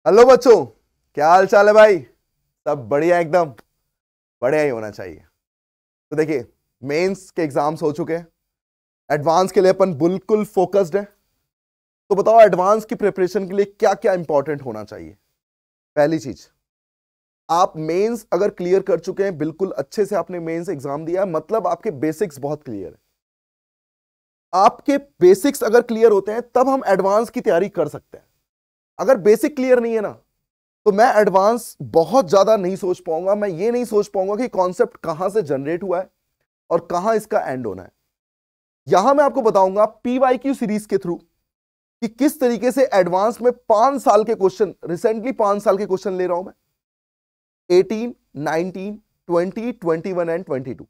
Hello बच्चों, क्या हाल चाल है भाई। सब बढ़िया, एकदम बढ़िया ही होना चाहिए। तो देखिए, मेंस के एग्जाम्स हो चुके हैं, एडवांस के लिए अपन बिल्कुल फोकस्ड है। तो बताओ, एडवांस की प्रिपरेशन के लिए क्या क्या इंपॉर्टेंट होना चाहिए। पहली चीज, आप मेंस अगर क्लियर कर चुके हैं, बिल्कुल अच्छे से आपने मेंस एग्जाम दिया, मतलब आपके बेसिक्स बहुत क्लियर है। आपके बेसिक्स अगर क्लियर होते हैं तब हम एडवांस की तैयारी कर सकते हैं। अगर बेसिक क्लियर नहीं है ना, तो मैं एडवांस बहुत ज्यादा नहीं सोच पाऊंगा। मैं ये नहीं सोच पाऊंगा कि कॉन्सेप्ट कहां से जनरेट हुआ है और कहां इसका एंड होना है। यहां मैं आपको बताऊंगा पीवाईक्यू सीरीज के थ्रू कि किस तरीके से एडवांस में 5 साल के क्वेश्चन, रिसेंटली 5 साल के क्वेश्चन ले रहा हूं मैं, 18, 19, 20, 21 एंड 22।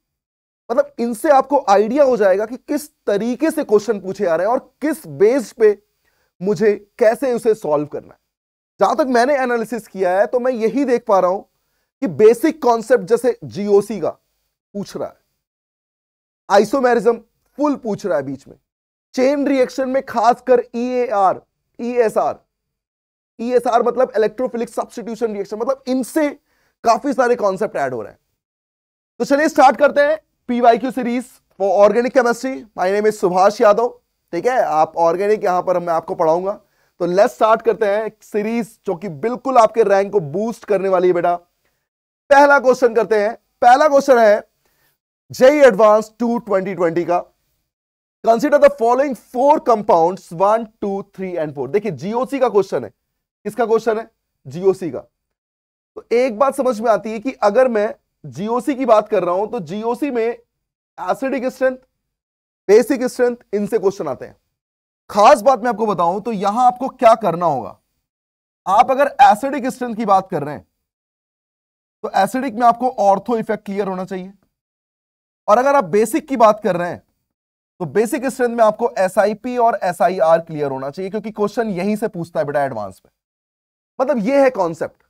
मतलब इनसे आपको आइडिया हो जाएगा कि किस तरीके से क्वेश्चन पूछे जा रहे हैं और किस बेस पे मुझे कैसे उसे सॉल्व करना है। जहां तक मैंने एनालिसिस किया है तो मैं यही देख पा रहा हूं कि बेसिक कॉन्सेप्ट जैसे जीओसी का पूछ रहा है, आइसोमेरिज्म फुल पूछ रहा है बीच में, चेन रिएक्शन में खासकर ईएआर, ईएसआर, ईएसआर मतलब इलेक्ट्रोफिलिक सब्स्टिट्यूशन रिएक्शन, मतलब इनसे काफी सारे कॉन्सेप्ट ऐड हो रहे हैं। तो चलिए स्टार्ट करते हैं PYQ series for organic chemistry. My name is Subhash Yadav, ठीक है। आप ऑर्गेनिक यहां पर मैं आपको पढ़ाऊंगा। तो लेट्स स्टार्ट करते हैं सीरीज जो कि बिल्कुल आपके रैंक को बूस्ट करने वाली है बेटा। पहला क्वेश्चन करते हैं। पहला क्वेश्चन है जेईई एडवांस 2 2020 का। Consider the following 4 compounds 1, 2, 3 and 4। देखिए जीओसी का क्वेश्चन है। किसका क्वेश्चन है? जीओसी का। तो एक बात समझ में आती है कि अगर मैं जीओसी की बात कर रहा हूं तो जीओसी में एसिडिक स्ट्रेंथ, बेसिक स्ट्रेंथ, इनसे क्वेश्चन आते हैं। खास बात मैं आपको बताऊं तो यहां आपको क्या करना होगा। आप अगर एसिडिक स्ट्रेंथ की बात कर रहे हैं तो एसिडिक में आपको ऑर्थो इफेक्ट क्लियर होना चाहिए, और अगर आप बेसिक की बात कर रहे हैं तो बेसिक स्ट्रेंथ में आपको एसआईपी और एसआईआर क्लियर होना चाहिए, क्योंकि क्वेश्चन यहीं से पूछता है बेटा एडवांस में। मतलब यह है कॉन्सेप्ट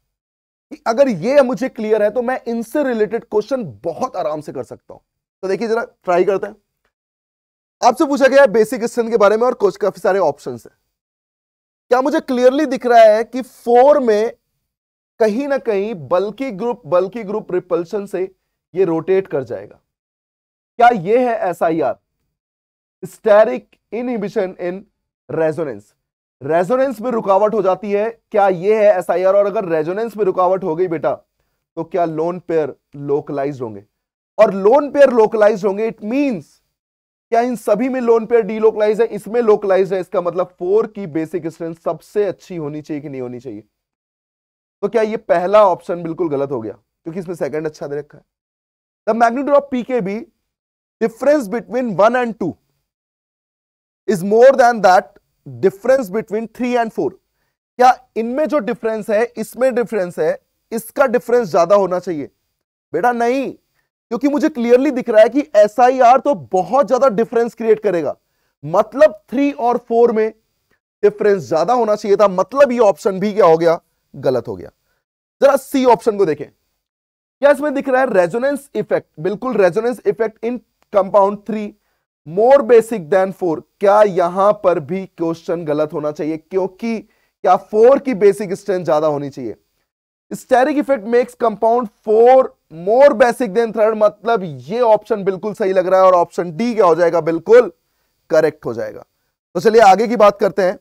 कि अगर ये मुझे क्लियर है तो मैं इनसे रिलेटेड क्वेश्चन बहुत आराम से कर सकता हूं। तो देखिए जरा ट्राई करते हैं। आपसे पूछा गया है बेसिक स्ट्रेंथ के बारे में और कुछ काफी सारे ऑप्शंस हैं। क्या मुझे क्लियरली दिख रहा है कि 4 में कहीं ना कहीं बल्कि ग्रुप रिपल्शन से ये रोटेट कर जाएगा? क्या ये है SIR, steric inhibition in resonance? Resonance में रुकावट हो जाती है, क्या ये है एसआईआर? और अगर रेजोनेंस में रुकावट हो गई बेटा तो क्या लोन पेयर लोकलाइज्ड होंगे? और लोन पेयर लोकलाइज्ड होंगे, इट मींस क्या इन सभी में लोन पेयर डीलोकलाइज है? इसमें लोकलाइज है। इसका मतलब 4 की बेसिक स्ट्रेंथ सबसे अच्छी होनी चाहिए कि नहीं होनी चाहिए? तो क्या ये पहला ऑप्शन बिल्कुल गलत हो गया, क्योंकि इसमें सेकंड अच्छा दे रखा है। The magnitude of pKb difference between 1 and 2 is more than that difference between 3 and 4। क्या इनमें जो डिफरेंस है, इसमें डिफरेंस है, इसका डिफरेंस ज्यादा होना चाहिए? बेटा नहीं, क्योंकि मुझे क्लियरली दिख रहा है कि एसआईआर तो बहुत ज्यादा डिफरेंस क्रिएट करेगा। मतलब 3 और 4 में डिफरेंस ज्यादा होना चाहिए था। मतलब ये ऑप्शन भी क्या हो गया? गलत हो गया। जरा सी ऑप्शन को देखें। क्या इसमें दिख रहा है रेजोनेंस इफेक्ट? बिल्कुल, resonance effect in compound 3 more basic than 4। क्या यहां पर भी क्वेश्चन गलत होना चाहिए, क्योंकि क्या 4 की बेसिक स्ट्रेंथ ज्यादा होनी चाहिए? Steric effect makes compound 4 more basic than 3। मतलब ये ऑप्शन बिल्कुल सही लग रहा है और ऑप्शन डी क्या हो जाएगा? बिल्कुल करेक्ट हो जाएगा। तो चलिए आगे की बात करते हैं।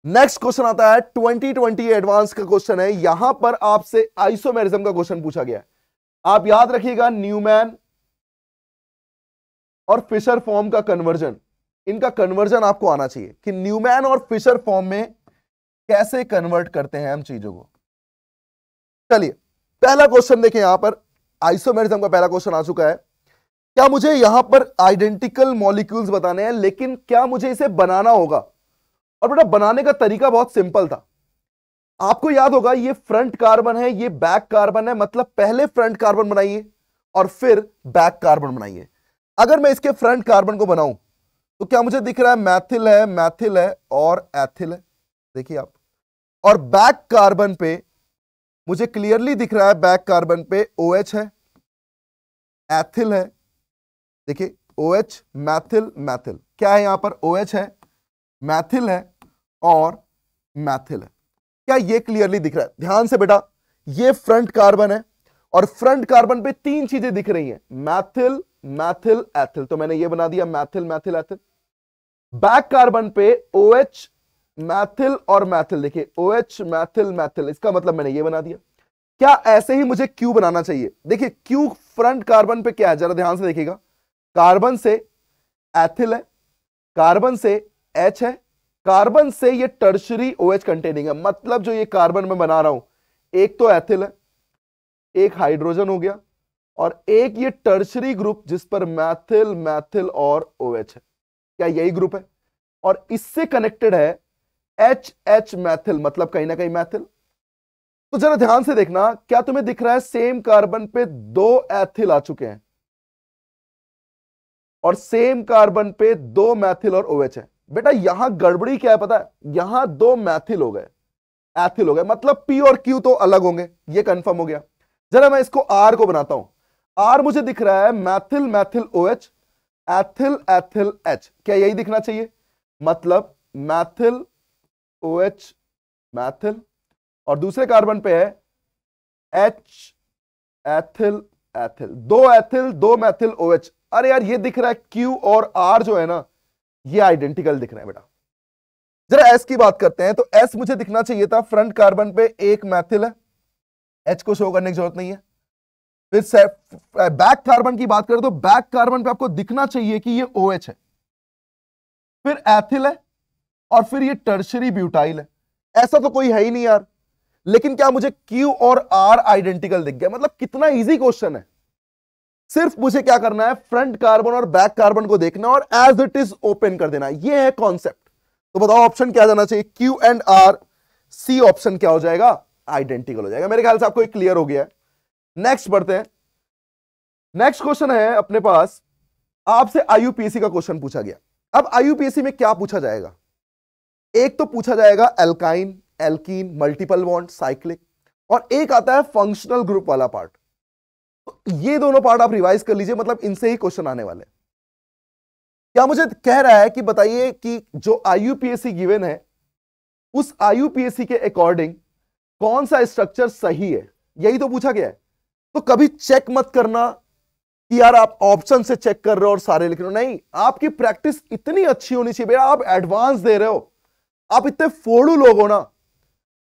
नेक्स्ट क्वेश्चन आता है 2020 एडवांस का क्वेश्चन है। यहां पर आपसे आइसोमेरिज्म का क्वेश्चन पूछा गया है। आप याद रखिएगा न्यूमैन और फिशर फॉर्म का कन्वर्जन, इनका कन्वर्जन आपको आना चाहिए कि न्यूमैन और फिशर फॉर्म में कैसे कन्वर्ट करते हैं हम चीजों को। चलिए पहला क्वेश्चन देखें। यहां पर आइसोमेरिज्म का पहला क्वेश्चन आ चुका है। क्या मुझे यहां पर आइडेंटिकल मॉलिक्यूल्स बताने हैं, लेकिन क्या मुझे इसे बनाना होगा? और बेटा बनाने का तरीका बहुत सिंपल था। आपको याद होगा ये फ्रंट कार्बन है, ये बैक कार्बन है, मतलब पहले फ्रंट कार्बन बनाइए और फिर बैक कार्बन बनाइए। अगर मैं इसके फ्रंट कार्बन को बनाऊं तो क्या मुझे दिख रहा है? मैथिल है और एथिल है, देखिए आप। और बैक कार्बन पे मुझे क्लियरली दिख रहा है, बैक कार्बन पे OH है, एथिल है, देखिए OH, मैथिल। क्या है यहां पर? OH है, मैथिल है और मैथिल है। क्या ये क्लियरली दिख रहा है? ध्यान से बेटा, ये फ्रंट कार्बन है और फ्रंट कार्बन पे तीन चीजें दिख रही हैं, मैथिल, मैथिल, एथिल, तो मैंने ये बना दिया Maithil, Maithil, ethyl. Back carbon पे OH, मैथिल और मैथिल, देखिए OH, मैथिल, मैथिल, इसका मतलब मैंने ये बना दिया। क्या ऐसे ही मुझे Q बनाना चाहिए? देखिए Q फ्रंट कार्बन पे क्या है, जरा ध्यान से देखिएगा, कार्बन से एथिल है, कार्बन से H है, कार्बन से ये टर्शरी OH कंटेनिंग है, मतलब जो ये कार्बन में बना रहा हूं, एक तो एथिल है, एक हाइड्रोजन हो गया, और एक ये टर्शरी ग्रुप जिस पर मैथिल, मैथिल और OH है। क्या यही ग्रुप है? और इससे कनेक्टेड है HH मैथिल, मतलब कहीं ना कहीं मैथिल। तो जरा ध्यान से देखना, क्या तुम्हें दिख रहा है सेम कार्बन पे दो एथिल आ चुके हैं और सेम कार्बन पे दो मैथिल और OH है। बेटा यहां गड़बड़ी क्या है पता है, यहां दो मैथिल हो गए, एथिल हो गए, मतलब P और Q तो अलग होंगे, ये कंफर्म हो गया। जरा मैं इसको R को बनाता हूं, R मुझे दिख रहा है Maithil, Maithil, OH, ethyl, ethyl, H, क्या यही दिखना चाहिए? मतलब मैथिल, OH, मैथिल, और दूसरे कार्बन पे है H, एथिल, एथिल, दो एथिल, दो मैथिल, OH। अरे यार ये दिख रहा है Q और R जो है ना, ये आइडेंटिकल दिख रहे हैं बेटा। जरा S की बात करते हैं, तो S मुझे दिखना चाहिए था फ्रंट कार्बन पे एक मैथिल है, H को शो करने की जरूरत नहीं है। फिर बैक कार्बन की बात करें तो बैक कार्बन पे आपको दिखना चाहिए कि ये OH है, फिर एथिल है, और फिर ये टर्शरी ब्यूटाइल है। ऐसा तो कोई है ही नहीं यार, लेकिन क्या मुझे Q और R आइडेंटिकल दिख गया? मतलब कितना इजी क्वेश्चन है। सिर्फ मुझे क्या करना है, फ्रंट कार्बन और बैक कार्बन को देखना और एज इट इज ओपन कर देना, ये है कॉन्सेप्ट। तो बताओ ऑप्शन क्या जाना चाहिए? Q and R, C option क्या हो जाएगा? आइडेंटिकल हो जाएगा। मेरे ख्याल से आपको क्लियर हो गया है। नेक्स्ट बढ़ते हैं। नेक्स्ट क्वेश्चन है अपने पास, आपसे IUPAC का क्वेश्चन पूछा गया। अब IUPAC में क्या पूछा जाएगा? एक तो पूछा जाएगा alkyne, alkene, multiple bond, cyclic, और एक आता है फंक्शनल ग्रुप वाला पार्ट। तो ये दोनों पार्ट आप रिवाइज कर लीजिए, मतलब इनसे ही क्वेश्चन आने वाले। क्या मुझे कह रहा है कि बताइए कि जो IUPAC गिवन है, उस IUPAC के अकॉर्डिंग कौन सा स्ट्रक्चर सही है, यही तो पूछा गया है। तो कभी चेक मत करना कि यार आप ऑप्शन से चेक कर रहे हो और सारे लिख रहे हो, नहीं, आपकी प्रैक्टिस इतनी अच्छी होनी चाहिए भैया, आप एडवांस दे रहे हो, आप इतने फोड़ू लोग हो ना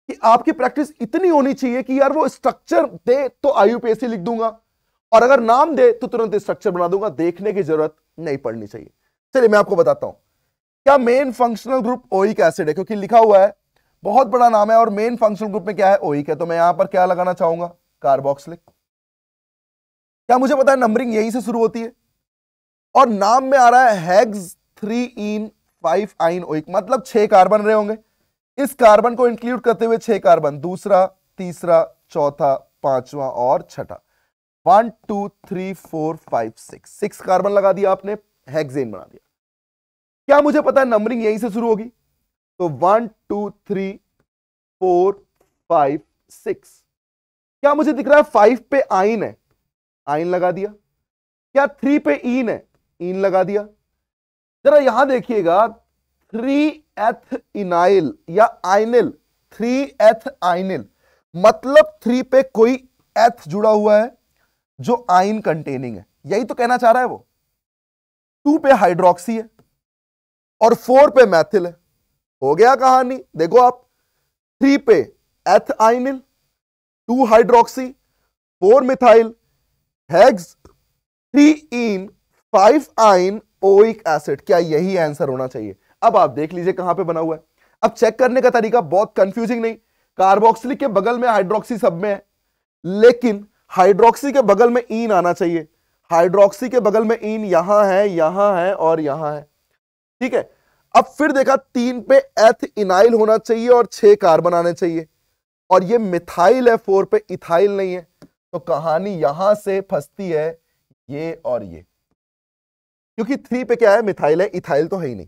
कि आपकी प्रैक्टिस इतनी होनी चाहिए कि यार वो स्ट्रक्चर दे तो IUPAC लिख दूंगा, और अगर नाम दे तो तुरंत स्ट्रक्चर बना दूंगा, देखने की जरूरत नहीं पड़नी चाहिए। चलिए मैं आपको बताता हूं, क्या main functional group oic acid है, क्योंकि लिखा हुआ है, बहुत बड़ा नाम है, और मेन फंक्शनल ग्रुप में क्या है? ओइक है, तो मैं यहां पर क्या लगाना चाहूंगा? कार्बोक्सिलिक। क्या मुझे पता है नंबरिंग यहीं से शुरू होती है, और नाम में आ रहा है हेक्स 3इन 5 ओइक, मतलब 6 कार्बन रहे होंगे। इस कार्बन को इंक्लूड करते हुए 6 कार्बन, दूसरा, तीसरा, चौथा, पांचवा और छठा, 1 2 3 4 5 6 कार्बन लगा दिया आपने, हेक्सेन बना दिया। क्या मुझे पता है नंबरिंग यहीं से शुरू होगी? तो 1 2 3 4 5 6। क्या मुझे दिख रहा है 5 पे आइन है, आइन लगा दिया। क्या 3 पे इन है, इन लगा दिया। जरा यहां देखिएगा, 3 इनाइल या आइनिल, 3 आइनिल, मतलब 3 पे कोई एथ जुड़ा हुआ है जो आइन कंटेनिंग है, यही तो कहना चाह रहा है वो। 2 पे हाइड्रोक्सी है और 4 पे मैथिल है, हो गया कहानी। देखो आप, 3 पे एथ आइनिल, 2 हाइड्रोक्सी, 4 मिथाइल, हेक्स, 3 इन, 5 आइन ओइक एसिड, क्या यही आंसर होना चाहिए? अब आप देख लीजिए कहां पे बना हुआ है। अब चेक करने का तरीका बहुत कंफ्यूजिंग नहीं, कार्बोक्सिलिक के बगल में हाइड्रोक्सी सब में है, लेकिन हाइड्रोक्सी के बगल में इन आना चाहिए, हाइड्रोक्सी के बगल में इन यहां है और यहां है, ठीक है। अब फिर देखा 3 पे एथ इनाइल होना चाहिए और 6 कार्बन आने चाहिए, और ये मिथाइल है, 4 पे इथाइल नहीं है, तो कहानी यहां से फंसती है, ये और ये, क्योंकि 3 पे क्या है? मिथाइल है, इथाइल तो है ही नहीं।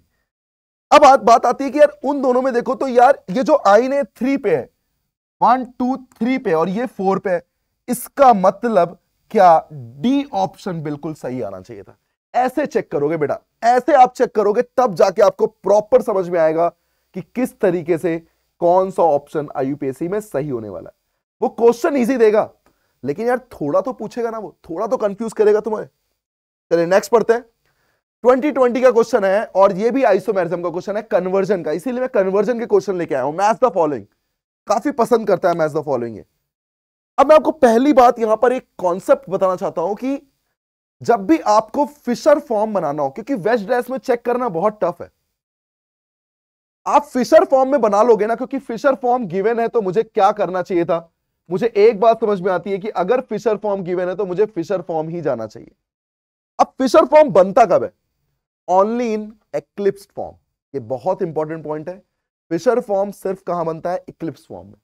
अब बात आती है कि यार उन दोनों में देखो तो यार ये जो आइन है 3 पे है, 1 2 3 पे, और ये 4 पे है, इसका मतलब क्या? डी ऑप्शन बिल्कुल सही आना चाहिए था। ऐसे चेक करोगे बेटा, ऐसे आप चेक करोगे, तब जाके आपको प्रॉपर समझ में आएगा कि किस तरीके से कौन सा ऑप्शन आईयूपीएससी में सही होने वाला है। वो क्वेश्चन इजी देगा, लेकिन यार थोड़ा तो पूछेगा ना, वो थोड़ा तो कंफ्यूज करेगा तुम्हें। चलिए नेक्स्ट पढ़ते हैं। 2020 का क्वेश्चन है और ये भी आइसोमेरिज्म का क्वेश्चन है, कन्वर्जन का, इसीलिए मैं कन्वर्जन के क्वेश्चन लेके आया हूं। मैच द फॉलोइंग काफी पसंद करता है मैच द फॉलोइंग है। अब मैं आपको पहली बात यहां पर एक कॉन्सेप्ट बताना चाहता हूं कि जब भी आपको फिशर फॉर्म बनाना हो, क्योंकि वेज ड्रेस में चेक करना बहुत टफ है, आप फिशर फॉर्म में बना लोगे ना, क्योंकि फिशर फॉर्म गिवन है तो मुझे क्या करना चाहिए था, मुझे एक बात समझ में आती है कि अगर फिशर फॉर्म गिवन है तो मुझे फिशर फॉर्म ही जाना चाहिए। अब फिशर फॉर्म बनता कब है? Only in eclipsed form. ये बहुत इंपॉर्टेंट पॉइंट है। फिशर फॉर्म सिर्फ कहां बनता है? इक्लिप्स फॉर्म में।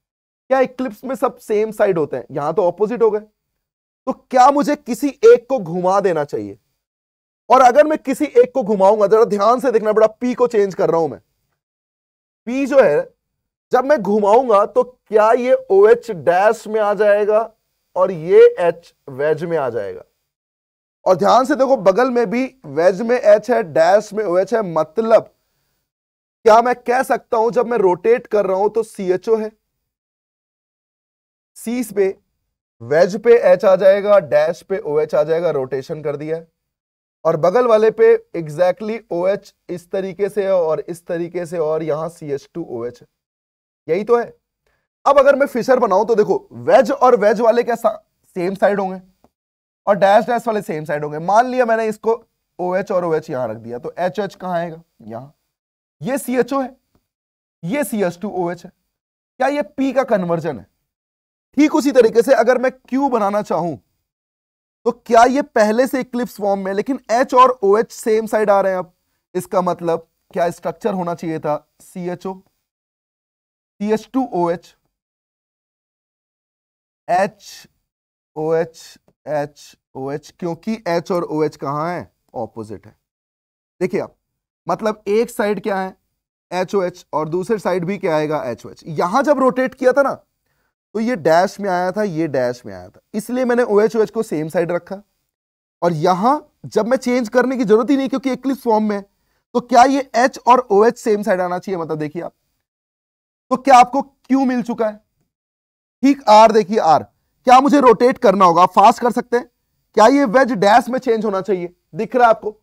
क्या इक्लिप्स में सब सेम साइड होते हैं? यहां तो ऑपोजिट हो गए, तो क्या मुझे किसी एक को घुमा देना चाहिए? और अगर मैं किसी एक को घुमाऊंगा, जरा ध्यान से देखना बेटा, पी को चेंज कर रहा हूं मैं। पी जो है जब मैं घुमाऊंगा तो क्या ये OH डैश में आ जाएगा और ये H वेज में आ जाएगा? और ध्यान से देखो, बगल में भी वेज में H है, डैश में OH है, मतलब क्या मैं कह सकता हूं जब मैं रोटेट कर रहा हूं तो CHO है, सी पे वेज पे H आ जाएगा, डैश पे OH आ जाएगा, रोटेशन कर दिया है। और बगल वाले पे एग्जैक्टली OH इस तरीके से और इस तरीके से, और यहां CH2OH है। यही तो है। अब अगर मैं फिशर बनाऊं तो देखो, वेज और वेज वाले क्या सेम साइड होंगे और डैश डैश वाले सेम साइड होंगे। मान लिया मैंने इसको OH और OH यहां रख दिया, तो HH कहां आएगा? यहां। ये CHO है, ये CH2OH है। क्या ये P का कन्वर्जन है? ठीक उसी तरीके से अगर मैं Q बनाना चाहूं तो क्या ये पहले से इक्लिप्स फॉर्म में, लेकिन H और OH सेम साइड आ रहे हैं। अब इसका मतलब क्या स्ट्रक्चर होना चाहिए था? CHO, CH2OH, HOH, HOH, क्योंकि H और OH कहां है? ऑपोजिट है। देखिए आप, मतलब एक साइड क्या है? HOH, और दूसरे साइड भी क्या आएगा? HOH। यहां जब रोटेट किया था ना तो ये डैश में आया था, ये डैश में आया था, इसलिए मैंने OH को सेम साइड रखा। और यहां जब मैं चेंज करने की जरूरत ही नहीं, क्योंकि इक्लिप्स फॉर्म में, तो क्या ये H और OH सेम साइड आना चाहिए? मतलब देखिए आप, तो क्या आपको Q मिल चुका है? ठीक। R देखिए, R क्या मुझे रोटेट करना होगा? फास्ट कर सकते हैं। क्या ये वेज डैश में चेंज होना चाहिए? दिख रहा है आपको?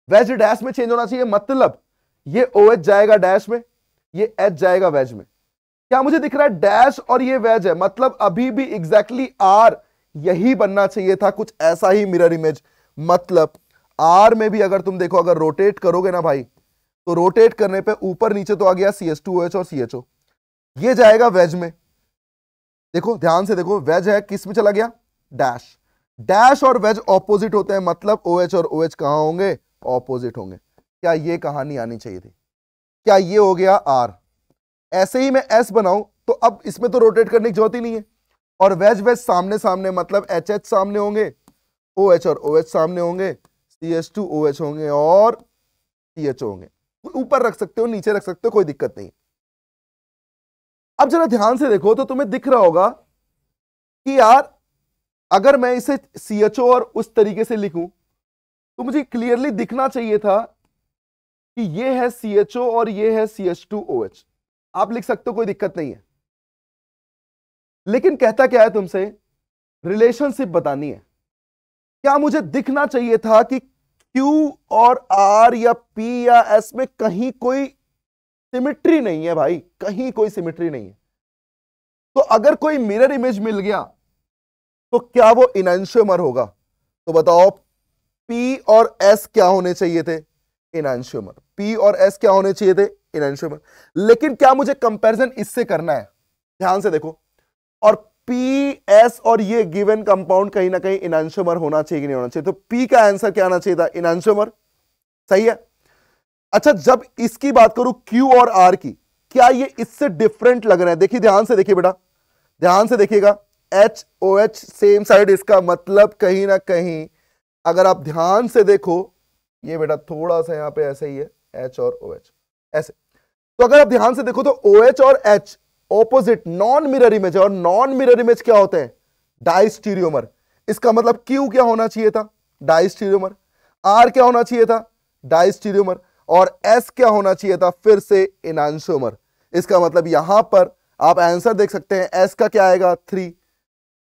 वेज डैश में चेंज होना चाहिए, मतलब ये OH जाएगा डैश में, ये H जाएगा वेज में। क्या मुझे दिख रहा है? डैश और ये वेज है, मतलब अभी भी एग्जैक्टली R यही बनना चाहिए था, कुछ ऐसा ही मिरर इमेज। मतलब R में भी अगर तुम देखो, अगर रोटेट करोगे ना भाई, तो रोटेट करने पे ऊपर नीचे तो आ गया CH2OH और CHO, ये जाएगा वेज में। देखो ध्यान से देखो, वेज है, किस में चला गया? डैश। डैश और वेज ऑपोजिट होते हैं, मतलब OH और OH कहां होंगे? ऑपोजिट होंगे। क्या ये कहानी आनी चाहिए थी? क्या ये हो गया R? ऐसे ही मैं S बनाऊं तो अब इसमें तो रोटेट करने की जरूरत ही नहीं है, और वेज वेज सामने सामने, मतलब HH सामने होंगे, OH और OH सामने होंगे, CH2OH होंगे और CHO होंगे। ऊपर रख सकते हो, नीचे रख सकते हो, कोई दिक्कत नहीं। अब जरा ध्यान से देखो तो तुम्हें दिख रहा होगा कि यार अगर मैं इसे CHO और उस तरीके से लिखूं तो मुझे क्लियरली दिखना चाहिए था कि ये है CHO और ये है CH2OH। आप लिख सकते हो, कोई दिक्कत नहीं है, लेकिन कहता क्या है तुमसे? रिलेशनशिप बतानी है। क्या मुझे दिखना चाहिए था कि Q और R या P या S में कहीं कोई सिमिट्री नहीं है भाई, कहीं कोई सिमिट्री नहीं है। तो अगर कोई मिरर इमेज मिल गया तो क्या वो इनैंशियोमर होगा? तो बताओ, P और S क्या होने चाहिए थे? इनैंशियोमर। P और S क्या होने चाहिए थे? इनैंशियोमर। लेकिन क्या मुझे कंपैरिजन इससे करना है? ध्यान से देखो, और P, S और ये गिवन कंपाउंड कहीं ना कहीं इनैंशियोमर होना चाहिए कि नहीं होना चाहिए? तो P का आंसर क्या आना चाहिए था? इनैंशियोमर। सही है। अच्छा, जब इसकी बात करूं Q और R की, क्या ये इससे डिफरेंट लग रहे हैं? देखिए ध्यान से देखिए बेटा, ध्यान से देखिएगा, HOH सेम साइड, इसका मतलब कहीं ना कहीं अगर आप ध्यान से देखो, ये बेटा थोड़ा सा यहां पे ऐसे ही है, H और OH ऐसे। तो अगर आप ध्यान से देखो तो OH और H opposite, non mirror image है, और नॉन मिरर इमेज क्या होते हैं? डाइस्टीरियोमर। इसका मतलब Q क्या होना चाहिए था? डाइस्टीरियोमर। R क्या होना चाहिए था? डाइस्टीरियोमर। और S क्या होना चाहिए था? फिर से इनैंशियोमर। इसका मतलब यहां पर आप आंसर देख सकते हैं, एस का क्या आएगा 3,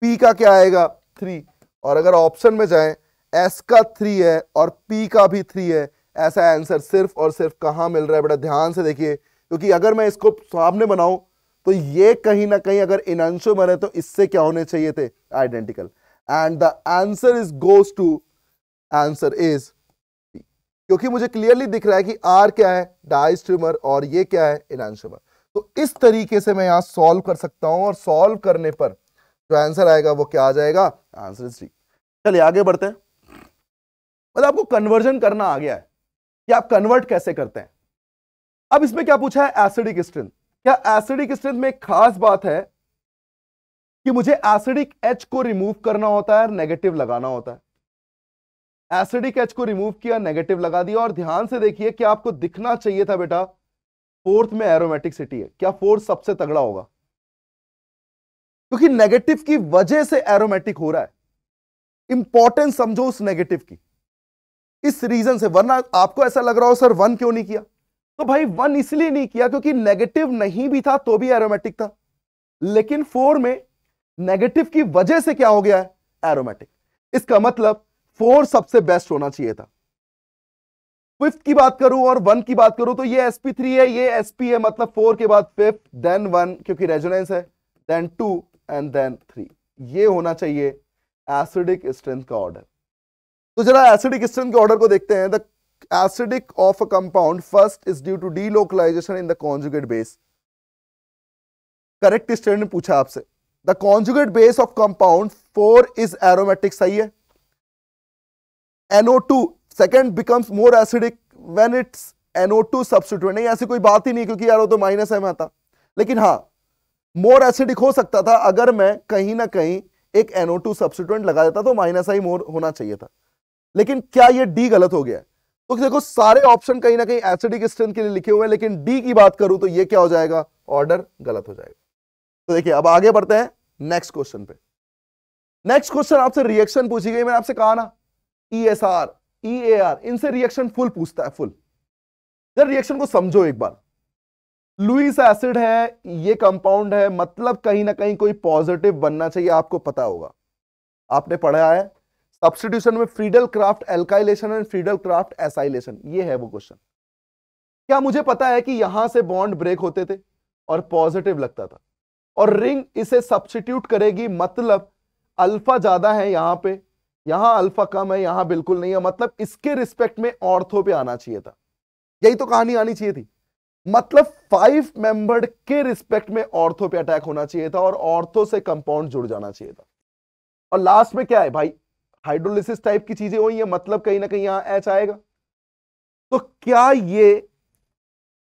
पी का क्या आएगा 3, और अगर ऑप्शन में जाएं एस का 3 है और पी का भी 3 है, ऐसा आंसर सिर्फ और सिर्फ कहां मिल रहा है बेटा, ध्यान से देखिए, क्योंकि अगर मैं इसको सामने बनाऊं तो ये कहीं ना कहीं अगर इनअंशो बने तो इससे क्या होने चाहिए थे, identical, and the answer is goes to, answer is P, क्योंकि मुझे क्लियरली दिख रहा है कि आर क्या है, डाइस्ट्रीमर, और ये क्या है, इनअंशोमर। तो इस तरीके से मैं यहां सॉल्व कर सकता हूं, और सॉल्व करने पर जो आंसर आएगा वो क्या आ जाएगा, आंसर इज डी। चलिए आगे बढ़ते हैं। मतलब आपको कन्वर्जन करना आ गया है कि आप कन्वर्ट कैसे करते हैं। अब इसमें क्या पूछा है, एसिडिक स्ट्रेंथ। क्या एसिडिक स्ट्रेंथ में एक खास बात है कि मुझे एसिडिक एच को रिमूव करना होता है, नेगेटिव लगाना होता है। एसिडिक एच को रिमूव किया, नेगेटिव लगा दिया, और ध्यान से देखिए कि आपको दिखना चाहिए था बेटा फोर्थ में एरोमेटिसिटी है। क्या फोर्थ सबसे तगड़ा होगा, क्योंकि नेगेटिव की वजह से एरोमेटिक हो रहा है। इंपॉर्टेंस समझो उस नेगेटिव की, इस रीजन से। वरना आपको ऐसा लग रहा हो सर 1 क्यों नहीं किया, तो भाई 1 इसलिए नहीं किया क्योंकि नेगेटिव नहीं भी था तो भी एरोमेटिक था, लेकिन 4 में नेगेटिव की वजह से क्या हो गया है, एरोमेटिक। इसका मतलब 4 सबसे बेस्ट होना चाहिए था। 5th की बात करूं और 1 की बात करूं तो ये sp3 है, ये sp है, मतलब 4 के बाद 5th, देन 1 क्योंकि रेजोनेंस है, देन 2 एंड देन 3। ये होना चाहिए एसिडिक स्ट्रेंथ का ऑर्डर। तो जरा एसिडिक स्ट्रेंथ के ऑर्डर को देखते हैं। The acidic of a compound first is due to delocalisation in the conjugate base. Correct student ने पूछा आपसे, the conjugate base of compound 4 is aromatic, सही है। NO2 second becomes more acidic when it's NO2 substituent. नहीं, ऐसी कोई बात ही नहीं, क्योंकि यार वो तो माइनस है में आता। लेकिन हाँ, मोर एसिडिक हो सकता था अगर मैं कहीं ना कहीं एक NO2 सब्स्टिट्यूएंट लगा देता, तो माइनस ही मोर होना चाहिए था। लेकिन क्या ये डी गलत हो गया है? तो देखो सारे ऑप्शन कहीं ना कहीं एसिडिक स्ट्रेंथ के लिए लिखे हुए हैं, लेकिन डी की बात करूं तो ये क्या हो जाएगा, ऑर्डर गलत हो जाएगा। तो देखिए अब आगे बढ़ते हैं नेक्स्ट क्वेश्चन पे। नेक्स्ट क्वेश्चन आपसे रिएक्शन पूछी गई। मैंने आपसे कहा ना ESR, EAR, इनसे रिएक्शन फुल पूछता है, फुल। जरा रिएक्शन को समझो एक बार। लुईस एसिड है, ये कंपाउंड है, मतलब कहीं ना कहीं कोई पॉजिटिव बनना चाहिए, आपको पता होगा, आपने पढ़ा है सब्स्टिट्यूशन में Friedel craft alkylation and Friedel Crafts acylation, ये है वो क्वेश्चन। क्या मुझे पता है कि यहां से बॉन्ड ब्रेक होते थे और पॉजिटिव लगता था, और रिंग इसे सब्स्टिट्यूट करेगी, मतलब अल्फा ज्यादा है यहां पे, यहां अल्फा कम है, यहां बिल्कुल नहीं है, मतलब इसके रिस्पेक्ट में ऑर्थो पे आना चाहिए था। यही तो कहानी आनी चाहिए थी, मतलब 5 मेंबर्ड के रिस्पेक्ट में ऑर्थो पे अटैक होना चाहिए था, और ऑर्थो से कंपाउंड जुड़ जाना चाहिए था। और लास्ट में क्या है भाई, हाइड्रोलिसिस टाइप की चीजें हुई है, मतलब कहीं ना कहीं यहां एच आएगा। तो क्या ये,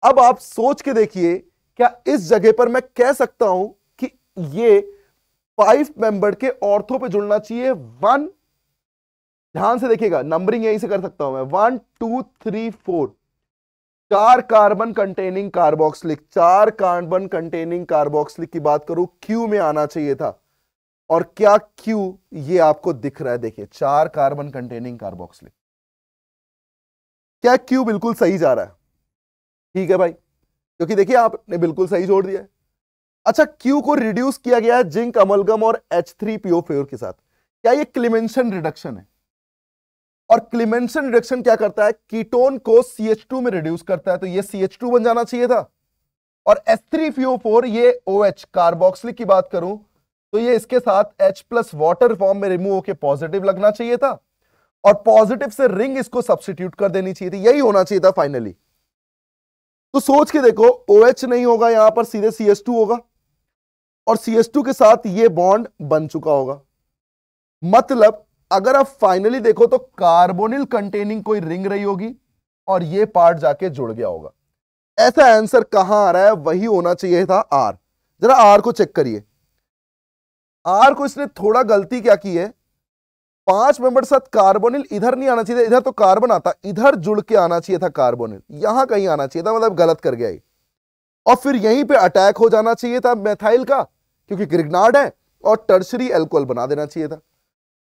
अब आप सोच के देखिए, क्या इस जगह पर मैं कह सकता हूं कि ये 5 मेंबर के ऑर्थो पे जुड़ना चाहिए? 1, ध्यान से देखिएगा, नंबरिंग यहीं से कर सकता हूं मैं, 1 2 3 4, 4 carbon containing carboxylic, 4 carbon containing carboxylic की बात करूं, क्यू में आना चाहिए था। और क्या क्यू ये आपको दिख रहा है, देखिए 4 कार्बन कंटेनिंग कार्बोक्सिलिक, क्या क्यू बिल्कुल सही जा रहा है? ठीक है भाई, क्योंकि देखिए आपने बिल्कुल सही जोड़ दिया है। अच्छा, क्यू को रिड्यूस किया गया है जिंक अमलगम और H3PO4 के साथ। क्या ये क्लीमेंशन रिडक्शन है? और क्लीमेंशन रिडक्शन क्या करता है, कीटोन को CH2 में रिड्यूस करता है, तो ये CH2 बन जाना चाहिए था। और H3PO4 ये OH कार्बोक्सिलिक की बात करूं तो ये इसके साथ H+ वाटर फॉर्म में रिमूव होकर पॉजिटिव लगना चाहिए था, और पॉजिटिव से रिंग इसको सब्स्टिट्यूट कर देनी चाहिए थी, यही होना चाहिए था फाइनली। तो सोच के देखो, OH नहीं होगा यहां पर, सीधे CH2 होगा, और CH2 के साथ ये बॉन्ड बन चुका होगा। मतलब अगर आप फाइनली देखो तो कार्बोनिल कंटेनिंग कोई रिंग रही होगी और ये पार्ट जाके जुड़ गया होगा। ऐसा आंसर कहां आ रहा है, वही होना चाहिए था R। जरा R को चेक करिए, R को इसने थोड़ा गलती क्या की है, 5 मेंबर साथ कार्बोनिल इधर नहीं आना चाहिए था, इधर तो कार्बन आता, इधर जुड़ के आना चाहिए था कार्बोनिल, यहां कहीं आना चाहिए था, मतलब गलत कर गया ये। और फिर यहीं पे अटैक हो जाना चाहिए था मेथाइल का, क्योंकि ग्रिग्नार्ड है, और टर्शरी एल्कोहल बना देना चाहिए था।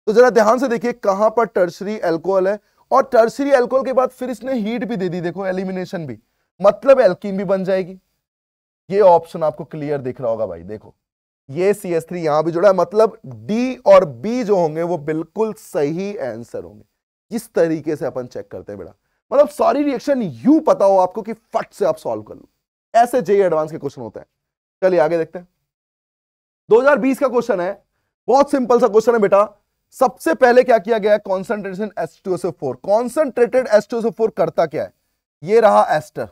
तो जरा ध्यान से देखिए कहां पर टर्शरी एल्कोहल है, और टर्शरी एल्कोहल के बाद फिर इसने हीट भी दे दी, देखो एलिमिनेशन भी, मतलब एल्कीन भी बन जाएगी। ये ऑप्शन आपको क्लियर दिख रहा होगा भाई, देखो ये CH3 यहां भी जुड़ा है, मतलब डी और बी जो होंगे वो बिल्कुल सही आंसर होंगे। इस तरीके से अपन चेक करते हैं बेटा, मतलब सारी रिएक्शन यू पता हो आपको कि फट से आप सॉल्व कर लो। ऐसे जेईई एडवांस के क्वेश्चन होते हैं। चलिए आगे देखते हैं। 2020 का क्वेश्चन है, बहुत सिंपल सा क्वेश्चन है बेटा। सबसे पहले क्या किया गया है, कॉन्सेंट्रेशन H2SO4। कॉन्सेंट्रेटेड H2SO4 करता क्या है, ये रहा एस्टर।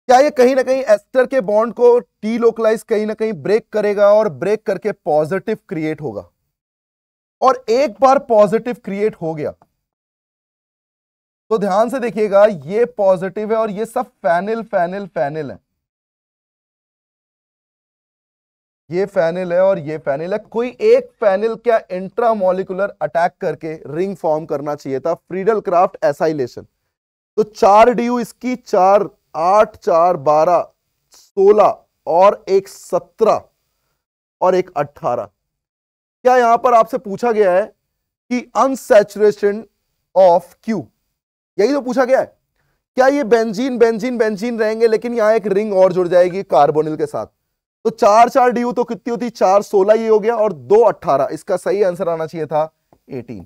क्या ये कहीं ना कहीं एस्टर के बॉन्ड को डीलोकलाइज कहीं ना कहीं ब्रेक करेगा और ब्रेक करके पॉजिटिव क्रिएट होगा। और एक बार पॉजिटिव क्रिएट हो गया तो ध्यान से देखिएगा, ये पॉजिटिव है और ये सब फेनिल फेनिल फेनिल है, ये फेनिल है और ये फेनिल है। कोई एक फेनिल क्या इंट्रामोलिकुलर अटैक करके रिंग फॉर्म करना चाहिए था, फ्रीडल क्राफ्ट एसाइलेशन। तो 4 DU इसकी, 4 8 4 12 16 और एक 17 और एक 18। क्या यहां पर आपसे पूछा गया है कि अनसैचुरेशन ऑफ क्यू, यही तो पूछा गया है। क्या ये बेंजीन बेंजीन बेंजीन रहेंगे लेकिन यहां एक रिंग और जुड़ जाएगी कार्बोनिल के साथ। तो 4 4 DU तो कितनी होती, 4 16 ये हो गया और 2 18। इसका सही आंसर आना चाहिए था 18,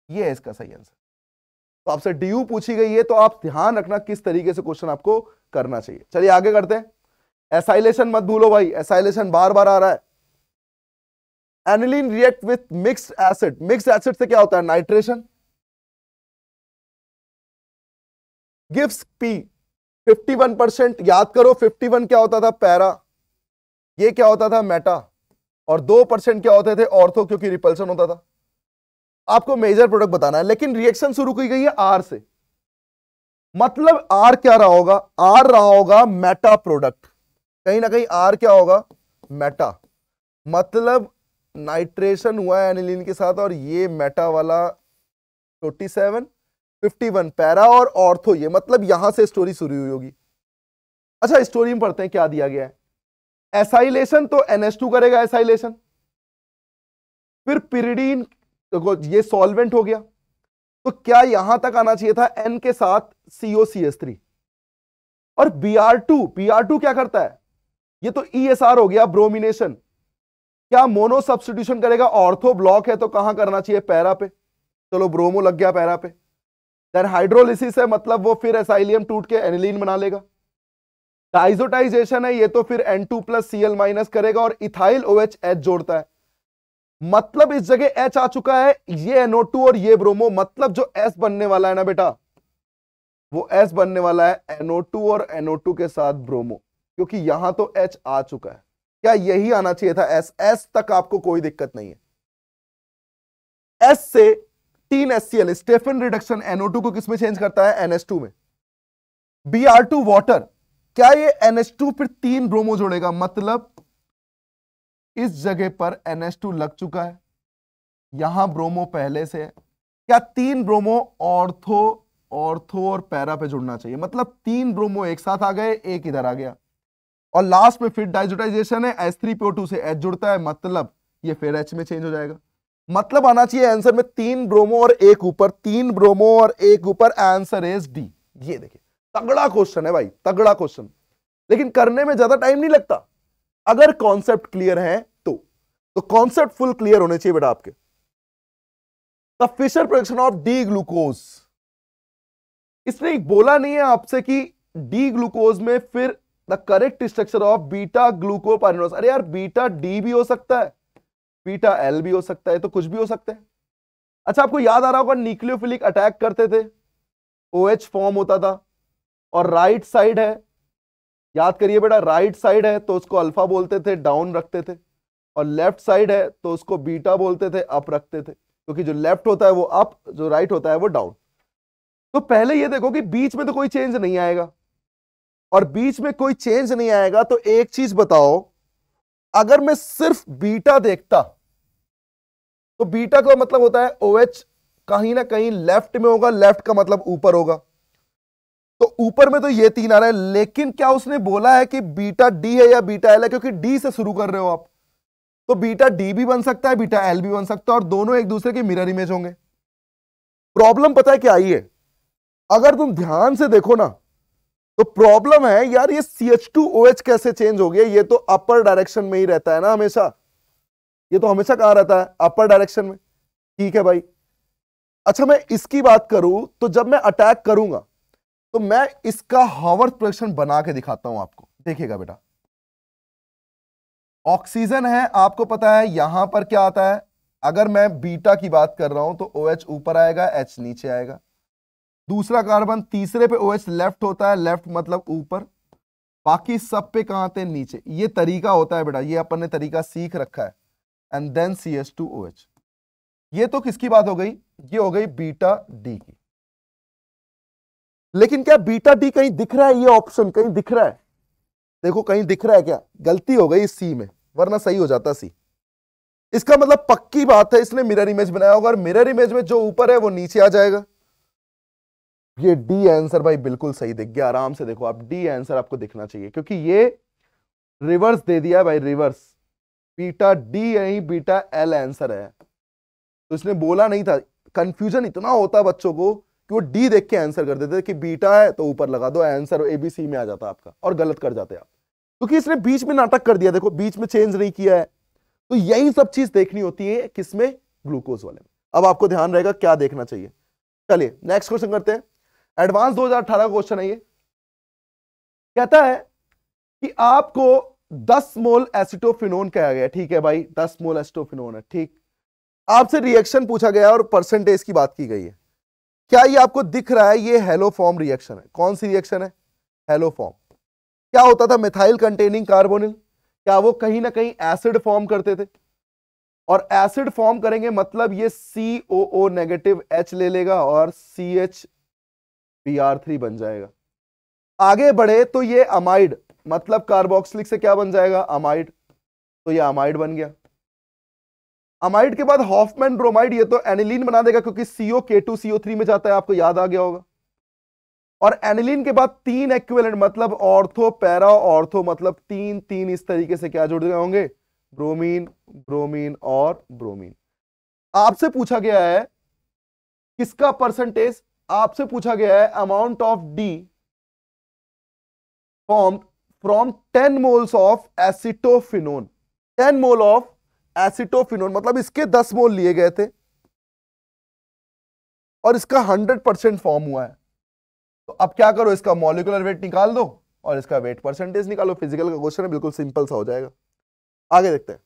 ये है इसका सही आंसर। तो आपसे DU पूछी गई है तो आप ध्यान रखना किस तरीके से क्वेश्चन आपको करना चाहिए। चलिए आगे करते हैं। एसाइलेशन मत भूलो भाई, एसाइलेशन बार बार आ रहा है। Aniline react with mixed acid, mixed acid से क्या होता है, नाइट्रेशन। गिव्स P 51%, याद करो 51 क्या होता था, पैरा, ये क्या होता था, मेटा, और 2% क्या होते थे, ऑर्थो, क्योंकि रिपल्शन होता था। आपको मेजर प्रोडक्ट बताना है, लेकिन रिएक्शन शुरू की गई है R से, मतलब R क्या रहा होगा, R रहा होगा मेटा प्रोडक्ट। कहीं ना कहीं R क्या होगा, मेटा, मतलब नाइट्रेशन हुआ है एनिलीन के साथ और ये मेटा वाला 47 51 पैरा और ऑर्थो, ये मतलब यहां से स्टोरी शुरू हुई होगी। अच्छा स्टोरी में पढ़ते हैं क्या दिया गया है। एसाइलेशन तो NH2 करेगा एसाइलेशन, फिर पिरिडीन, ये सॉल्वेंट हो गया, तो क्या यहां तक आना चाहिए था N के साथ COCH3। और Br2 क्या करता है, ये तो ESR हो गया, ब्रोमिनेशन। क्या मोनो सब्स्टिट्यूशन करेगा, ऑर्थो ब्लॉक है तो कहां करना चाहिए, पैरा पे, चलो ब्रोमो लग गया पैरा पे। देन हाइड्रोलिसिस है, मतलब वो फिर एसाइलियम टूट के एनिलीन बना लेगा। डाइजोटाइजेशन है, ये तो फिर N2+Cl- करेगा और इथाइल OH H जोड़ता है, मतलब इस जगह H आ चुका है, ये NO2 और ये ब्रोमो, मतलब जो S बनने वाला है ना बेटा, वो S बनने वाला है NO2 और NO2 के साथ ब्रोमो, क्योंकि यहां तो H आ चुका है। क्या यही आना चाहिए था, S तक आपको कोई दिक्कत नहीं है। S से 3 HCl, स्टेफन रिडक्शन NO2 को किसमें चेंज करता है, NH2 में। Br2 वाटर, क्या ये NH2 फिर 3 ब्रोमो जोड़ेगा, मतलब इस जगह पर NH2 लग चुका है, यहां ब्रोमो पहले से है। क्या 3 ब्रोमो ऑर्थो और पैरा पे जुड़ना चाहिए, मतलब 3 ब्रोमो एक साथ आ गए, एक इधर आ गया। और लास्ट में फिर डाइजोटाइजेशन है, H3PO2 से H जुड़ता है, मतलब ये फिर H में चेंज हो जाएगा। मतलब आना चाहिए आंसर में 3 ब्रोमो और एक ऊपर, 3 ब्रोमो और एक ऊपर, आंसर इज D। ये देखिए तगड़ा क्वेश्चन है भाई, तगड़ा क्वेश्चन, लेकिन करने में ज्यादा टाइम नहीं लगता अगर कॉन्सेप्ट क्लियर है तो कॉन्सेप्ट फुल क्लियर होने चाहिए बेटा आपके। The Fischer production of D glucose, इसने बोला नहीं है आपसे कि डी ग्लूकोज में फिर the correct structure of beta glucopyranose. अरे यार बीटा डी भी हो सकता है, बीटा एल भी हो सकता है, तो कुछ भी हो सकता है। अच्छा आपको याद आ रहा होगा न्यूक्लियोफिलिक अटैक करते थे, OH फॉर्म होता था, और राइट साइड है, याद करिए बेटा, राइट साइड है तो उसको अल्फा बोलते थे, डाउन रखते थे, और लेफ्ट साइड है तो उसको बीटा बोलते थे, अप रखते थे, क्योंकि जो लेफ्ट होता है वो अप, जो राइट होता है वो डाउन। तो पहले ये देखो कि बीच में तो कोई चेंज नहीं आएगा, और बीच में कोई चेंज नहीं आएगा तो एक चीज बताओ, अगर मैं सिर्फ बीटा देखता तो बीटा का मतलब होता है OH कहीं ना कहीं लेफ्ट में होगा, लेफ्ट का मतलब ऊपर होगा, तो ऊपर में तो ये 3 आ रहा है, लेकिन क्या उसने बोला है कि बीटा डी है या बीटा एल है, क्योंकि डी से शुरू कर रहे हो आप, तो बीटा डी भी बन सकता है, बीटा एल भी बन सकता है, और दोनों एक दूसरे के मिरर इमेज होंगे। प्रॉब्लम पता है क्या आई है, अगर तुम ध्यान से देखो ना तो प्रॉब्लम है यार, ये CH2OH कैसे चेंज हो गया? ये तो अपर डायरेक्शन में ही रहता है ना हमेशा, ये तो हमेशा कहां रहता है? अपर डायरेक्शन में। ठीक है भाई। अच्छा मैं इसकी बात करूं तो जब मैं अटैक करूंगा तो मैं इसका हावर्थ प्रोडक्शन बना के दिखाता हूं आपको, देखिएगा बेटा। ऑक्सीजन है, आपको पता है यहां पर क्या आता है, अगर मैं बीटा की बात कर रहा हूं तो OH ऊपर आएगा, H नीचे आएगा। दूसरा कार्बन, तीसरे पे OH लेफ्ट होता है, लेफ्ट मतलब ऊपर, बाकी सब पे कहां आते हैं? नीचे। ये तरीका होता है बेटा, ये अपन ने तरीका सीख रखा है। And then CH2OH। ये तो किसकी बात हो गई? ये हो गई बीटा डी की। लेकिन क्या बीटा डी कहीं दिख रहा है? ये ऑप्शन कहीं दिख रहा है? देखो कहीं दिख रहा है क्या? गलती हो गई सी में, वरना सही हो जाता सी। इसका मतलब पक्की बात है इसने मिरर इमेज बनाया होगा, और मिरर इमेज में जो ऊपर है वो नीचे आ जाएगा। ये डी आंसर भाई बिल्कुल सही दिख गया, आराम से देखो आप, डी आंसर आपको दिखना चाहिए, क्योंकि ये रिवर्स दे दिया है भाई, रिवर्स। बीटा डी यही बीटा एल आंसर है, तो इसने बोला नहीं था। कंफ्यूजन इतना होता बच्चों को कि वो डी देख के आंसर कर देते कि बीटा है तो ऊपर लगा दो, आंसर ABC में आ जाता आपका, और गलत कर जाते आप, क्योंकि इसने बीच में नाटक कर दिया। देखो बीच में चेंज नहीं किया है, तो यही सब चीज देखनी होती है किसमें? ग्लूकोज वाले में। अब आपको ध्यान रहेगा क्या देखना चाहिए। चलिए नेक्स्ट क्वेश्चन करते हैं। एडवांस 2018 का क्वेश्चन है ये। कहता है कि आपको 10 मोल एसिटोफिनोन कहा गया, ठीक है भाई, 10 मोल एसिटोफिनोन है, ठीक। आपसे रिएक्शन पूछा गया और परसेंटेज की बात की गई है। क्या ये आपको दिख रहा है? ये हेलो फॉर्म रिएक्शन है। कौन सी रिएक्शन है? Hello form. क्या होता था? मिथाइल कंटेनिंग कार्बोनिल, क्या वो कहीं ना कहीं एसिड फॉर्म करते थे? और एसिड फॉर्म करेंगे मतलब ये COO नेगेटिव H ले लेगा और CH Br3 बन जाएगा। आगे बढ़े तो ये अमाइड, मतलब कार्बोक्सिलिक से क्या बन जाएगा? अमाइड, तो ये अमाइड बन गया। अमाइड के बाद हॉफमैन ब्रोमाइड, ये तो एनिलीन बना देगा, क्योंकि COK2CO3 में जाता है, आपको याद आ गया होगा। और एनिलीन के बाद 3 इक्विवेलेंट, मतलब ऑर्थो पैरा ऑर्थो, मतलब 3 इस तरीके से क्या जुड़ गए होंगे? ब्रोमीन, ब्रोमीन और ब्रोमीन। आपसे पूछा गया है किसका परसेंटेज? आपसे पूछा गया है amount of D form from 10 moles of acetophenone. 10 mole of acetophenone, मतलब इसके 10 मोल लिए गए थे और इसका 100% फॉर्म हुआ है। तो अब क्या करो, इसका मॉलिक्यूलर वेट निकाल दो और इसका वेट परसेंटेज निकालो। फिजिकल का क्वेश्चन है, बिल्कुल सिंपल सा हो जाएगा। आगे देखते हैं।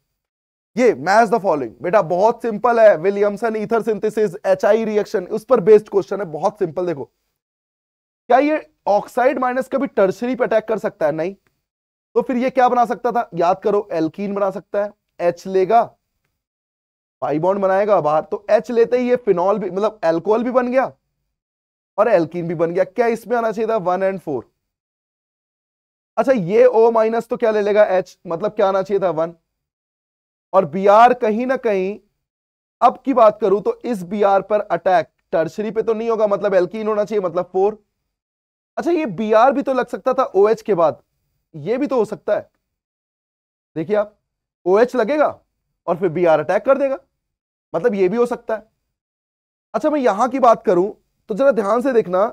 ये मैच द फॉलोइंग, बेटा बहुत सिंपल है। Williamson ether synthesis HI reaction, उस पर बेस्ड क्वेश्चन है, बहुत सिंपल। देखो क्या ये ऑक्साइड माइनस कभी टर्शरी पे अटैक कर सकता है? नहीं। तो फिर ये क्या बना सकता था? याद करो, एल्कीन बना सकता है। H लेगा, पाई बॉन्ड बनाएगा बाहर, तो H लेते ही ये फिनॉल भी, मतलब एल्कोहल भी बन गया और एल्कीन भी बन गया। क्या इसमें आना चाहिए था? 1 और 4। अच्छा ये O माइनस तो क्या ले लेगा? H, मतलब क्या आना चाहिए था? 1। और Br कहीं ना कहीं, अब की बात करूं तो इस Br पर अटैक टर्शरी पे तो नहीं होगा, मतलब एल्कीन होना चाहिए, मतलब 4। अच्छा ये Br भी तो लग सकता था OH के बाद, ये भी तो हो सकता है। देखिए आप, OH लगेगा और फिर Br अटैक कर देगा, मतलब ये भी हो सकता है। अच्छा मैं यहां की बात करूं तो जरा ध्यान से देखना,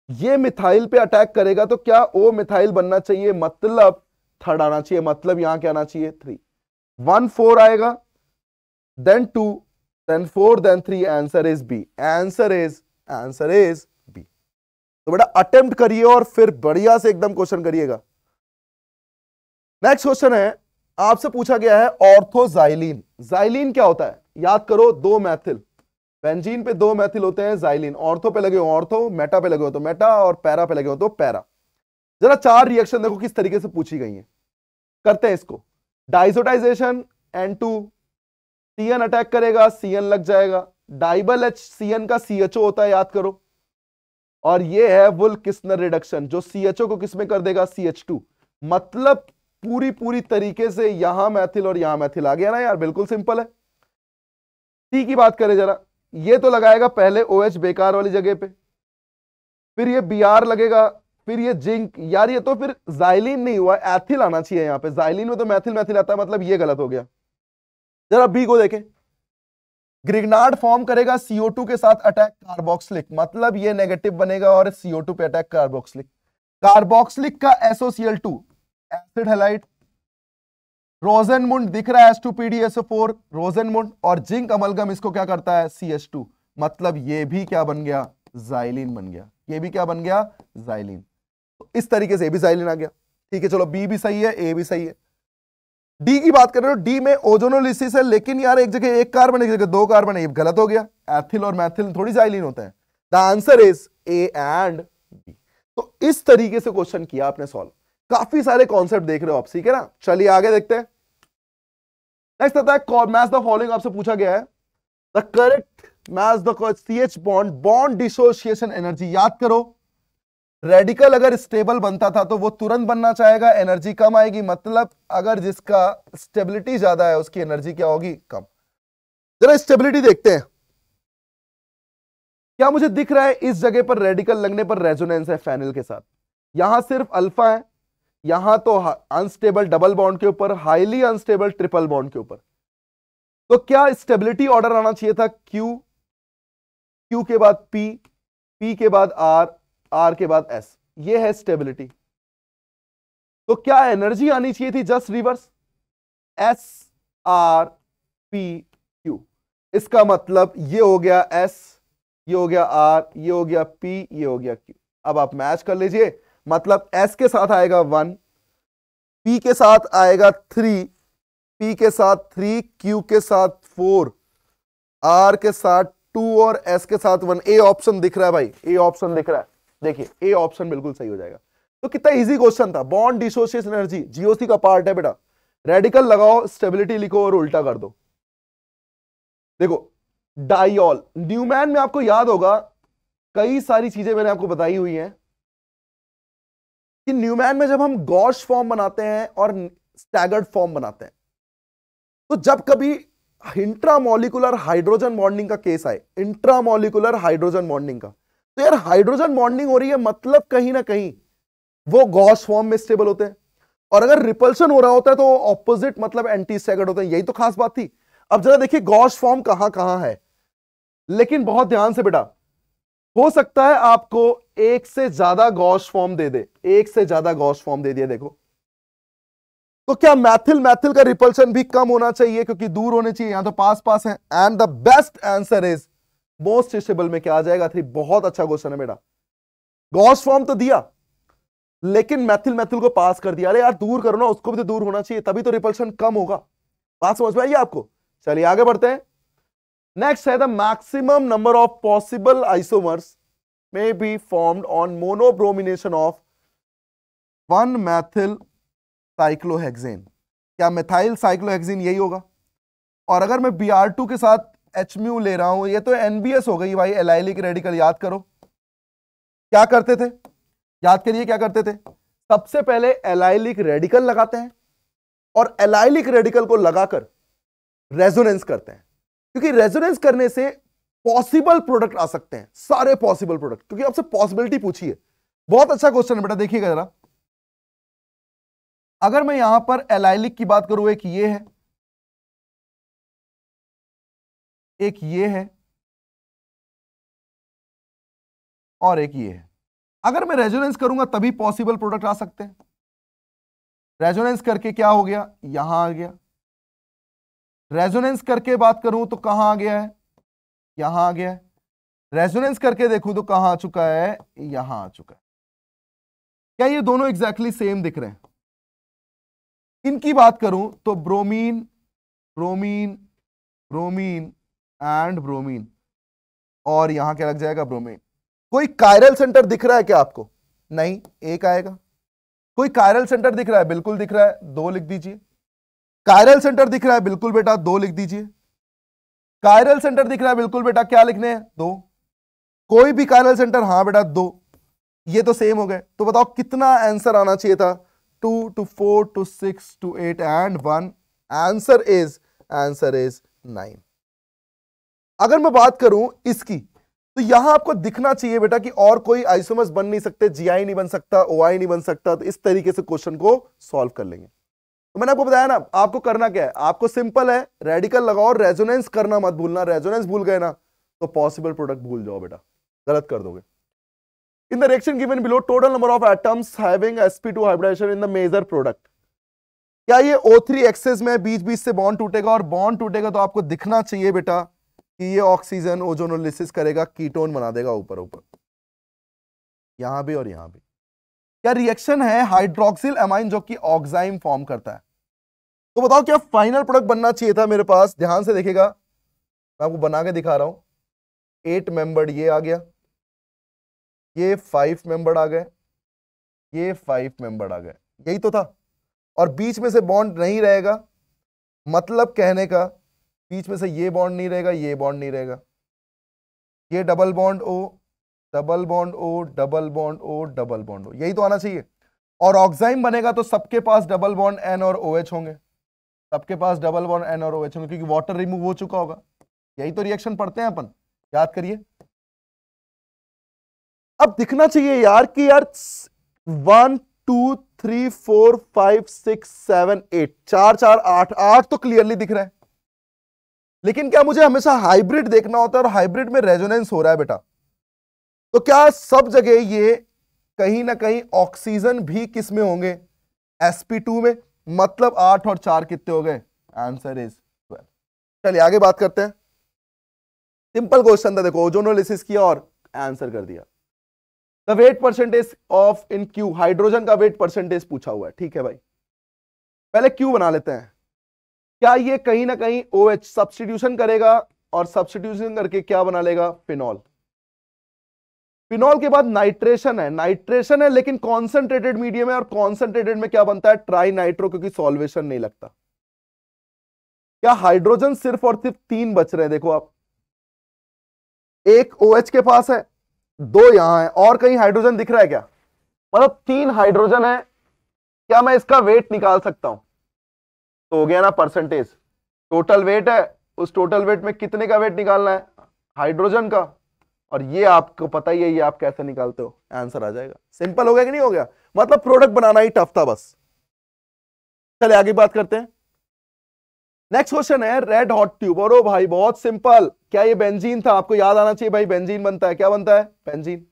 ये मिथाइल पे अटैक करेगा तो क्या O मिथाइल बनना चाहिए, मतलब 3rd आना चाहिए, मतलब यहां क्या आना चाहिए? 3। 1 4 आएगा, then 2, then 4, then 3, answer is B. Answer is B. तो बेटा अटेम्प्ट करिए और फिर बढ़िया से एकदम क्वेश्चन करिएगा। नेक्स्ट क्वेश्चन है, आपसे पूछा गया है ऑर्थोजाइलिन। जाइलिन क्या होता है? याद करो, 2 मैथिल, बेंजीन पे 2 मैथिल होते हैं, जाइलिन। ऑर्थो पे लगे हो ऑर्थो, मेटा पे लगे हो तो मेटा, और पैरा पे लगे हो तो पैरा। जरा 4 रिएक्शन देखो किस तरीके से पूछी गई है। करते हैं इसको। डाइसोटाइजेशन, N2 CN अटैक करेगा, CN लग जाएगा। डाइबल H CN का CHO होता है, याद करो। और ये है वुल किस्नर रिडक्शन, जो CHO को किसमें कर देगा? CH2। मतलब पूरी तरीके से यहां मैथिल और यहां मैथिल आ गया ना यार, बिल्कुल सिंपल है। सी की बात करें जरा, ये तो लगाएगा पहले OH बेकार वाली जगह पे, फिर ये Br लगेगा, फिर ये जिंक। यार ये तो फिर जाइलिन नहीं हुआ, एथिल आना चाहिए यहां पे। जाइलिन में तो मैथिल आता है, मतलब ये गलत हो गया। जरा बी को देखें, ग्रिग्नार्ड फॉर्म करेगा CO2 के साथ अटैक कार्बोक्सिलिक, मतलब ये नेगेटिव बनेगा और CO2 पे अटैक कार्बोक्सिलिक। कार्बोक्सिलिक का SOCl2 एसिड हैलाइड, रोजेनमुंड दिख रहा है H2PdSO4 रोजेनमुंड, और जिंक अमलगम इसको क्या करता है CH2, मतलब ये भी क्या बन गया, जाइलिन बन गया। ये भी क्या बन गया, जाइलिन। तो इस तरीके से भी जाइलिन आ गया। ठीक है, चलो बी भी सही है, ए भी सही है। डी की बात कर रहे हो, डी में ओजोनोलिसिस है, लेकिन यार एक जगह एक कार्बन एक जगह दो कार्बन है, ये गलत हो गया। एथिल और मैथिल थोड़ी जाइलिन होता है। The answer is A and B. तो इस तरीके से क्वेश्चन किया आपने सॉल्व। काफी सारे कॉन्सेप्ट देख रहे हो आप, ठीक है ना। चलिए आगे देखते हैं। नेक्स्ट आता है मैच द फॉलोइंग, आपसे पूछा गया है the correct match the CH bond, bond dissociation energy. याद करो, रेडिकल अगर स्टेबल बनता था तो वो तुरंत बनना चाहेगा, एनर्जी कम आएगी, मतलब अगर जिसका स्टेबिलिटी ज्यादा है उसकी एनर्जी क्या होगी, कम। जरा स्टेबिलिटी देखते हैं। क्या मुझे दिख रहा है इस जगह पर रेडिकल लगने पर रेजोनेंस है फेनिल के साथ, यहां सिर्फ अल्फा है, यहां तो अनस्टेबल डबल बॉन्ड के ऊपर, हाईली अनस्टेबल ट्रिपल बॉन्ड के ऊपर। तो क्या स्टेबिलिटी ऑर्डर आना चाहिए था क्यू, क्यू के बाद पी, पी के बाद आर, आर के बाद एस, ये है स्टेबिलिटी। तो क्या एनर्जी आनी चाहिए थी just reverse, S R P Q. इसका मतलब ये हो गया एस, ये हो गया आर, ये हो गया पी, ये हो गया क्यू। अब आप मैच कर लीजिए, मतलब एस के साथ आएगा 1, पी के साथ आएगा 3, पी के साथ 3, क्यू के साथ 4, आर के साथ 2 और एस के साथ 1। ए ऑप्शन दिख रहा है भाई, ए ऑप्शन दिख रहा है, देखिए ए ऑप्शन बिल्कुल सही हो जाएगा। तो कितना इजी क्वेश्चन था। बॉन्ड डिसोसिएशन एनर्जी जीओसी का पार्ट है बेटा, रेडिकल लगाओ, स्टेबिलिटी लिखो और उल्टा कर दो। देखो डाइऑल, न्यूमैन में आपको याद होगा कई सारी चीजें मैंने आपको बताई हुई हैं कि न्यूमैन में जब हम गॉश फॉर्म बनाते हैं और स्टैगर्ड फॉर्म बनाते हैं, तो जब कभी इंट्रामोलिकुलर हाइड्रोजन बॉन्डिंग का केस आए, इंट्रामोलिकुलर हाइड्रोजन बॉन्डिंग का, तो यार हाइड्रोजन बॉन्डिंग हो रही है, मतलब कहीं ना कहीं वो गॉश फॉर्म में स्टेबल होते हैं, और अगर रिपल्शन हो रहा होता है तो ऑपोजिट मतलब एंटी स्टैगर्ड होते हैं। यही तो खास बात थी। अब जरा देखिए गॉश फॉर्म कहां कहां है, लेकिन बहुत ध्यान से बेटा, हो सकता है आपको एक से ज्यादा गॉश फॉर्म दे दे, एक से ज्यादा गॉश फॉर्म दे दिया। देखो तो क्या मैथिल मैथिल का रिपल्शन भी कम होना चाहिए क्योंकि दूर होने चाहिए, यहां तो पास पास है। And the best answer is most stable में क्या आ जाएगा 3। बहुत अच्छा क्वेश्चन है बेटा। गॉश फॉर्म तो दिया लेकिन मैथिल मैथिल को पास कर दिया। अरे यार दूर करो ना, उसको भी तो दूर होना चाहिए, तभी तो रिपल्शन कम होगा। बात समझ में आई आपको। चलिए आगे बढ़ते हैं। नेक्स्ट है the maximum number of possible isomers may be formed on monobromination of 1 methyl cyclohexane. क्या मिथाइल साइक्लोहेक्सेन यही होगा? और अगर मैं Br2 के साथ H म्यू ले रहा हूं, ये तो NBS हो गई भाई, एलाइलिक रेडिकल। याद करो क्या करते थे, याद करिए क्या करते थे। सबसे पहले एलाइलिक रेडिकल लगाते हैं और एलाइलिक रेडिकल को लगाकर रेजोनेंस करते हैं, क्योंकि रेजोनेंस करने से पॉसिबल प्रोडक्ट आ सकते हैं, सारे पॉसिबल प्रोडक्ट, क्योंकि आपसे पॉसिबिलिटी पूछी है। बहुत अच्छा क्वेश्चन है बेटा, देखिएगा जरा। अगर मैं यहां पर एलाइलिक की बात करूं, एक ये है, एक ये है और एक ये है। अगर मैं रेजोनेंस करूंगा तभी पॉसिबल प्रोडक्ट आ सकते हैं। रेजोनेंस करके क्या हो गया, यहां आ गया। रेजोनेंस करके बात करूं तो कहां आ गया है, यहां आ गया है। रेजोनेंस करके देखूं तो कहां आ चुका है, यहां आ चुका है। क्या ये दोनों एग्जैक्टली सेम दिख रहे हैं? इनकी बात करूं तो bromine bromine bromine and bromine, और यहां क्या लग जाएगा, ब्रोमीन। कोई कायरल सेंटर दिख रहा है क्या आपको? नहीं, एक आएगा। कोई कायरल सेंटर दिख रहा है? बिल्कुल दिख रहा है, 2 लिख दीजिए। कायरल सेंटर दिख रहा है? बिल्कुल बेटा 2 लिख दीजिए। कायरल सेंटर दिख रहा है? बिल्कुल बेटा, क्या लिखने हैं, 2। कोई भी कायरल सेंटर? हाँ बेटा 2। ये तो सेम हो गए। तो बताओ कितना आंसर आना चाहिए था? 2 to 4 to 6 to 8 and 1। Answer is 9। अगर मैं बात करूं इसकी, तो यहां आपको दिखना चाहिए बेटा कि और कोई आइसोमर्स बन नहीं सकते, जीआई नहीं बन सकता, ओआई नहीं बन सकता। तो इस तरीके से क्वेश्चन को सॉल्व कर लेंगे। तो मैंने आपको बताया ना, आपको करना क्या है, आपको सिंपल है, रेडिकल लगाओ, रेजोनेंस करना मत भूलना। रेजोनेंस भूल गए ना तो पॉसिबल प्रोडक्ट भूल जाओ बेटा, गलत कर दोगे। In the reaction given below total number of atoms having sp2 hybridisation in the major product. क्या ये O3 एक्सेस में बीच बीच से बॉन्ड टूटेगा, और बॉन्ड टूटेगा तो आपको दिखना चाहिए बेटा कि ये ऑक्सीजन ओजोनोलिसिस करेगा, कीटोन बना देगा ऊपर ऊपर, यहां भी और यहां भी। क्या रिएक्शन है हाइड्रोक्सिल अमाइन जो कि ऑक्साइम फॉर्म करता है। तो बताओ क्या फाइनल प्रोडक्ट बनना चाहिए था मेरे पास। ध्यान से देखिएगा, मैं आपको बना के दिखा रहा हूं। 8 मेंबर्ड ये आ गया, ये 5 मेंबर्ड आ गए, ये 5 मेंबर्ड आ गए, यही तो था। और बीच में से बॉन्ड नहीं रहेगा, मतलब कहने का बीच में से ये बॉन्ड नहीं रहेगा, ये बॉन्ड नहीं रहेगा, ये double bond O, double bond O, double bond O, double bond O, यही तो आना चाहिए। और ऑक्साइम बनेगा तो सबके पास डबल बॉन्ड N और OH होंगे, सबके पास डबल बॉन्ड N और OH होंगे, क्योंकि वाटर रिमूव हो चुका होगा। यही तो रिएक्शन पढ़ते हैं अपन, याद करिए। अब दिखना चाहिए यार कि यार 1 2 3 4 5 6 7 8 4 4 8 8 तो क्लियरली दिख रहा है, लेकिन क्या मुझे हमेशा हाइब्रिड देखना होता है, और हाइब्रिड में रेजोनेंस हो रहा है बेटा। तो क्या सब जगह ये कहीं ना कहीं ऑक्सीजन भी किस में होंगे, sp2 में, मतलब 8 और 4 कितने हो गए, आंसर इज 12। चलिए आगे बात करते हैं। सिंपल क्वेश्चन था, देखो ओजोनोलिसिस किया और आंसर कर दिया। The wait percentage of in Q, hydrogen का वेट परसेंटेज पूछा हुआ है, ठीक है भाई। पहले क्यू बना लेते हैं। क्या ये कहीं ना कहीं OH सब्स्टिट्यूशन करेगा, और सब्स्टिट्यूशन करके क्या बना लेगा, फिनॉल। फिनॉल के बाद नाइट्रेशन है, नाइट्रेशन है लेकिन कॉन्सेंट्रेटेड मीडियम है, और कॉन्सेंट्रेटेड में क्या बनता है, ट्राई नाइट्रो, क्योंकि सॉल्वेशन नहीं लगता। क्या हाइड्रोजन सिर्फ और सिर्फ 3 बच रहे हैं, देखो आप, एक OH के पास है, 2 यहां है, और कहीं हाइड्रोजन दिख रहा है क्या, मतलब 3 हाइड्रोजन है। क्या मैं इसका वेट निकाल सकता हूं, तो हो गया ना परसेंटेज। टोटल वेट है, उस टोटल वेट में कितने का वेट निकालना है, हाइड्रोजन का, और ये आपको पता ही है, ये आप कैसे निकालते हो, आंसर आ जाएगा। सिंपल हो गया कि नहीं हो गया, मतलब प्रोडक्ट बनाना ही टफ था बस। चले आगे बात करते हैं। नेक्स्ट क्वेश्चन है रेड हॉट ट्यूब, और ओ भाई बहुत सिंपल, क्या ये बेंजीन था, आपको याद आना चाहिए भाई, बेंजीन बनता है, क्या बनता है, बेंजीन।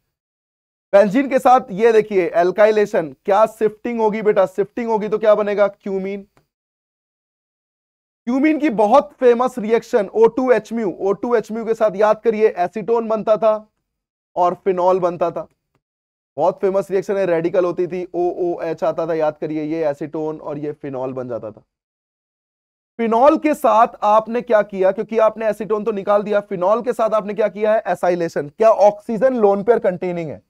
बेंजीन के साथ ये देखिए एल्काइलेशन, क्या शिफ्टिंग होगी बेटा, शिफ्टिंग होगी तो क्या बनेगा, क्यूमीन। क्यूमीन की बहुत फेमस रिएक्शन O2Hμ, O2Hμ के साथ याद करिए एसीटोन बनता था और फिनॉल बनता था। बहुत फेमस रिएक्शन है, रेडिकल होती थी, OOH आता था, याद करिए, ये एसीटोन और ये फिनॉल बन जाता था। फिनॉल के साथ आपने क्या किया, क्योंकि आपने एसीटोन तो निकाल दिया, फिनॉल के साथ आपने क्या किया है, एसाइलेशन। क्या ऑक्सीजन लोन पेयर कंटेनिंग है,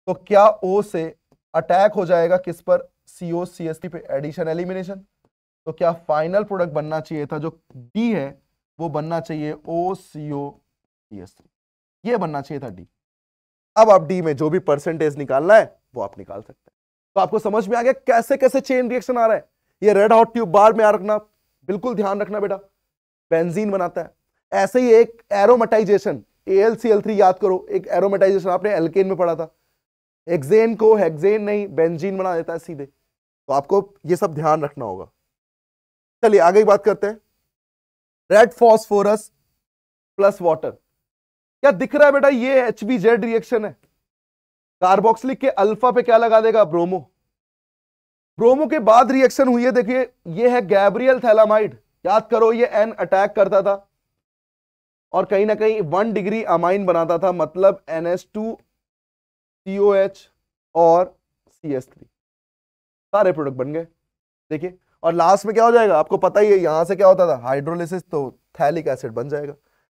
तो क्या O से अटैक हो जाएगा किस पर, COCH3 पे, एडिशन एलिमिनेशन। तो क्या फाइनल प्रोडक्ट बनना चाहिए था, जो D है वो बनना चाहिए OCOCH3, ये बनना चाहिए था D। अब आप D में जो भी परसेंटेज निकालना है वो आप निकाल सकते हैं। तो आपको समझ में आ गया कैसे कैसे चेन रिएक्शन आ रहा है। ये रेड हॉट ट्यूब बार में याद रखना, बिल्कुल ध्यान रखना बेटा, बेंजीन बनाता है। ऐसे ही एक एरोमेटाइजेशन, AlCl3 याद करो, एक एरोमेटाइजेशन आपने एल्केन में पढ़ा था, हेक्सेन को हेक्सेन नहीं बेंजीन बना देता है सीधे, तो आपको ये सब ध्यान रखना होगा। चलिए आगे बात करते हैं। रेड फॉस्फोरस प्लस वाटर, क्या दिख रहा है बेटा, ये HBZ रिएक्शन है, कार्बोक्सिलिक के अल्फा पे क्या लगा देगा, ब्रोमो। ब्रोमो के बाद रिएक्शन हुई है, देखिए ये है गैब्रियल थैलामाइड, याद करो ये N अटैक करता था और कहीं ना कहीं 1 डिग्री अमाइन बनाता था, मतलब NH2COH और CH3, सारे प्रोडक्ट बन गए। देखिए और लास्ट में क्या हो जाएगा, आपको पता ही है, यहां से क्या होता था, हाइड्रोलिसिस, तो थैलिक एसिड बन जाएगा।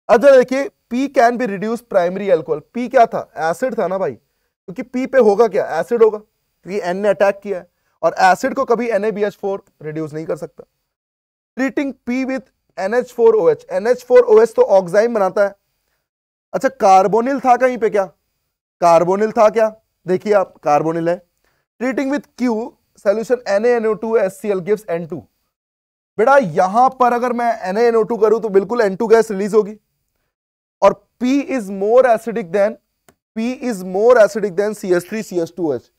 अच्छा देखिए, P can be reduce primary alcohol, P क्या था, एसिड था ना भाई, क्योंकि P पे होगा क्या, एसिड होगा, क्योंकि N ने अटैक किया है, और एसिड को कभी NaBH4 रिड्यूस नहीं कर सकता। Treating P with NH4OH, NH4OH तो ऑक्साइम बनाता है। अच्छा कार्बोनिल था कहीं पे क्या, कार्बोनिल था क्या, देखिए आप कार्बोनिल है। Treating with Q solution NaNO2HCl gives N2, बेटा यहां पर अगर मैं NaNO2 करूं तो बिल्कुल N2 गैस रिलीज होगी, और P is more acidic then CH3CH2OH,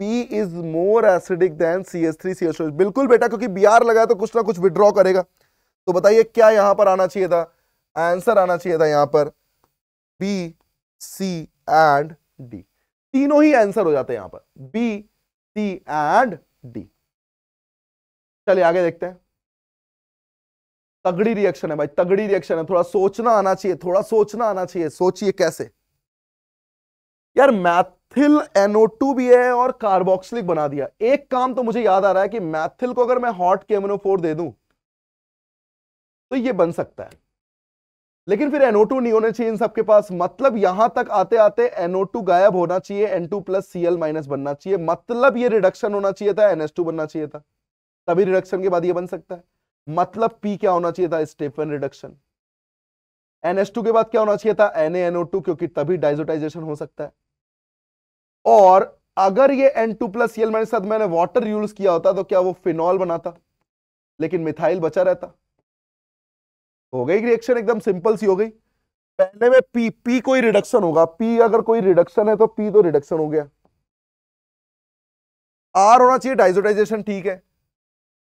P is more acidic then CH3CH2OH, बिल्कुल बेटा, क्योंकि Br लगा तो कुछ ना कुछ विड्रॉ करेगा। तो बताइए क्या यहां पर आना चाहिए था, आंसर आना चाहिए था यहां पर B, C एंड D। तीनों ही आंसर हो जाते हैं यहां पर, बी, सी एंड डी। चलिए आगे देखते हैं। तगड़ी रिएक्शन है भाई, तगड़ी रिएक्शन है, थोड़ा सोचना आना चाहिए, थोड़ा सोचना आना चाहिए। सोचिए कैसे यार, मैथिल NO2 भी है और कार्बोक्सिलिक बना दिया। एक काम तो मुझे याद आ रहा है कि मैथिल को अगर मैं हॉट KMNO4 दे दूं तो ये बन सकता है, लेकिन फिर NO2 नहीं होने चाहिए इन सबके पास। मतलब यहां तक आते आते NO2 गायब होना चाहिए, N2 प्लस Cl माइनस बनना चाहिए, मतलब ये रिडक्शन होना चाहिए था, NH2 बनना चाहिए था, तभी रिडक्शन के बाद ये बन सकता है। मतलब P क्या होना चाहिए था, स्टेफन रिडक्शन। NH2 के बाद क्या होना चाहिए था, NaNO2, क्योंकि तभी डाइजोटाइजेशन हो सकता है। और अगर ये N2 प्लस Cl माइनस साथ मैंने वाटर यूज किया होता तो क्या वो फिनॉल बनाता, लेकिन मिथाइल बचा रहता। हो गई रिएक्शन, एकदम सिंपल सी हो गई। पहले में पी कोई रिडक्शन होगा, पी अगर कोई रिडक्शन है तो पी तो रिडक्शन हो गया। आर होना चाहिए डाइजोटाइजेशन, ठीक है,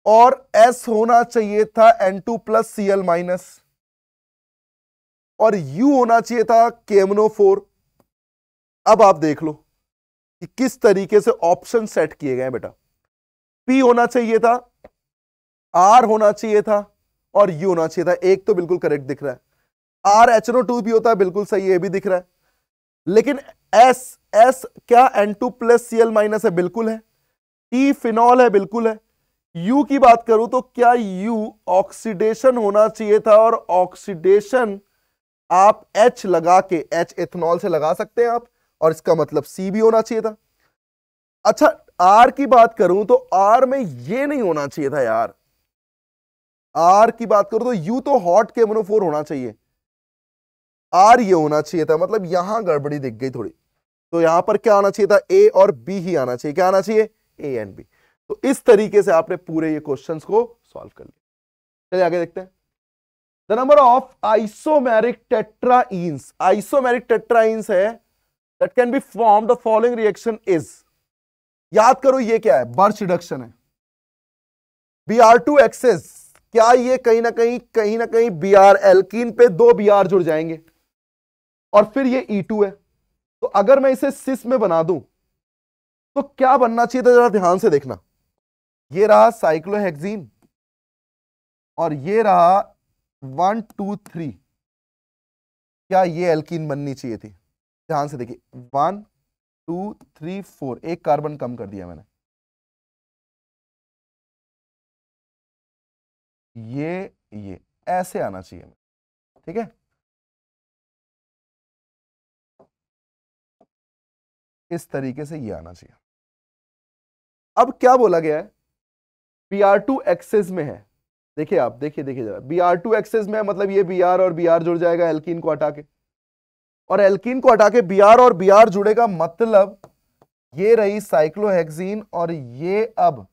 और एस होना चाहिए था N2 प्लस Cl माइनस, और यू होना चाहिए था KMNO4। अब आप देख लो कि किस तरीके से ऑप्शन सेट किए गए बेटा। पी होना चाहिए था, आर होना चाहिए था, और यू होना चाहिए था। एक तो बिल्कुल करेक्ट दिख रहा है, RHNO2 भी होता है, बिल्कुल सही, ये भी दिख रहा है। लेकिन एस, एस क्या N2 प्लस Cl माइनस है, बिल्कुल है। टी फिनॉल है, बिल्कुल है। यू की बात करूं तो क्या यू ऑक्सीडेशन होना चाहिए था, और ऑक्सीडेशन आप H लगा के, H इथेनॉल से लगा सकते हैं आप, और इसका मतलब C भी होना चाहिए था। अच्छा, R की बात करूं तो R में ये नहीं होना चाहिए था यार। R की बात करूं तो U तो हॉट KMNO4 होना चाहिए, R ये होना चाहिए था, मतलब यहां गड़बड़ी दिख गई थोड़ी। तो यहां पर क्या आना चाहिए था, A और B ही आना चाहिए। क्या आना चाहिए, A एंड B। तो इस तरीके से आपने पूरे ये क्वेश्चंस को सॉल्व कर लिया। चलिए आगे देखते हैं। The number of isomeric tetraynes, isomeric tetraynes है that can be form the following reaction is. याद करो ये क्या है, बर्च रिडक्शन है। Br2 एक्सेस, क्या ये कहीं ना कहीं Br एल्कीन पे 2 Br जुड़ जाएंगे, और फिर ये E2 है। तो अगर मैं इसे सिस में बना दूं तो क्या बनना चाहिए था, जरा ध्यान से देखना। ये रहा साइक्लोहेक्सीन, और ये रहा 1 2 3। क्या ये एल्कीन बननी चाहिए थी, ध्यान से देखिए। 1 2 3 4, एक कार्बन कम कर दिया मैंने। ये ऐसे आना चाहिए, ठीक है, इस तरीके से ये आना चाहिए। अब क्या बोला गया है, Br2 एक्सेस में है। देखिए आप, देखिए जरा, Br2 एक्सेस में है, मतलब ये Br और Br जुड़ जाएगा एल्कीन को हटा के, और एल्कीन को हटा के Br और Br जुड़ेगा, मतलब ये रही साइक्लोहेक्सीन, और ये अब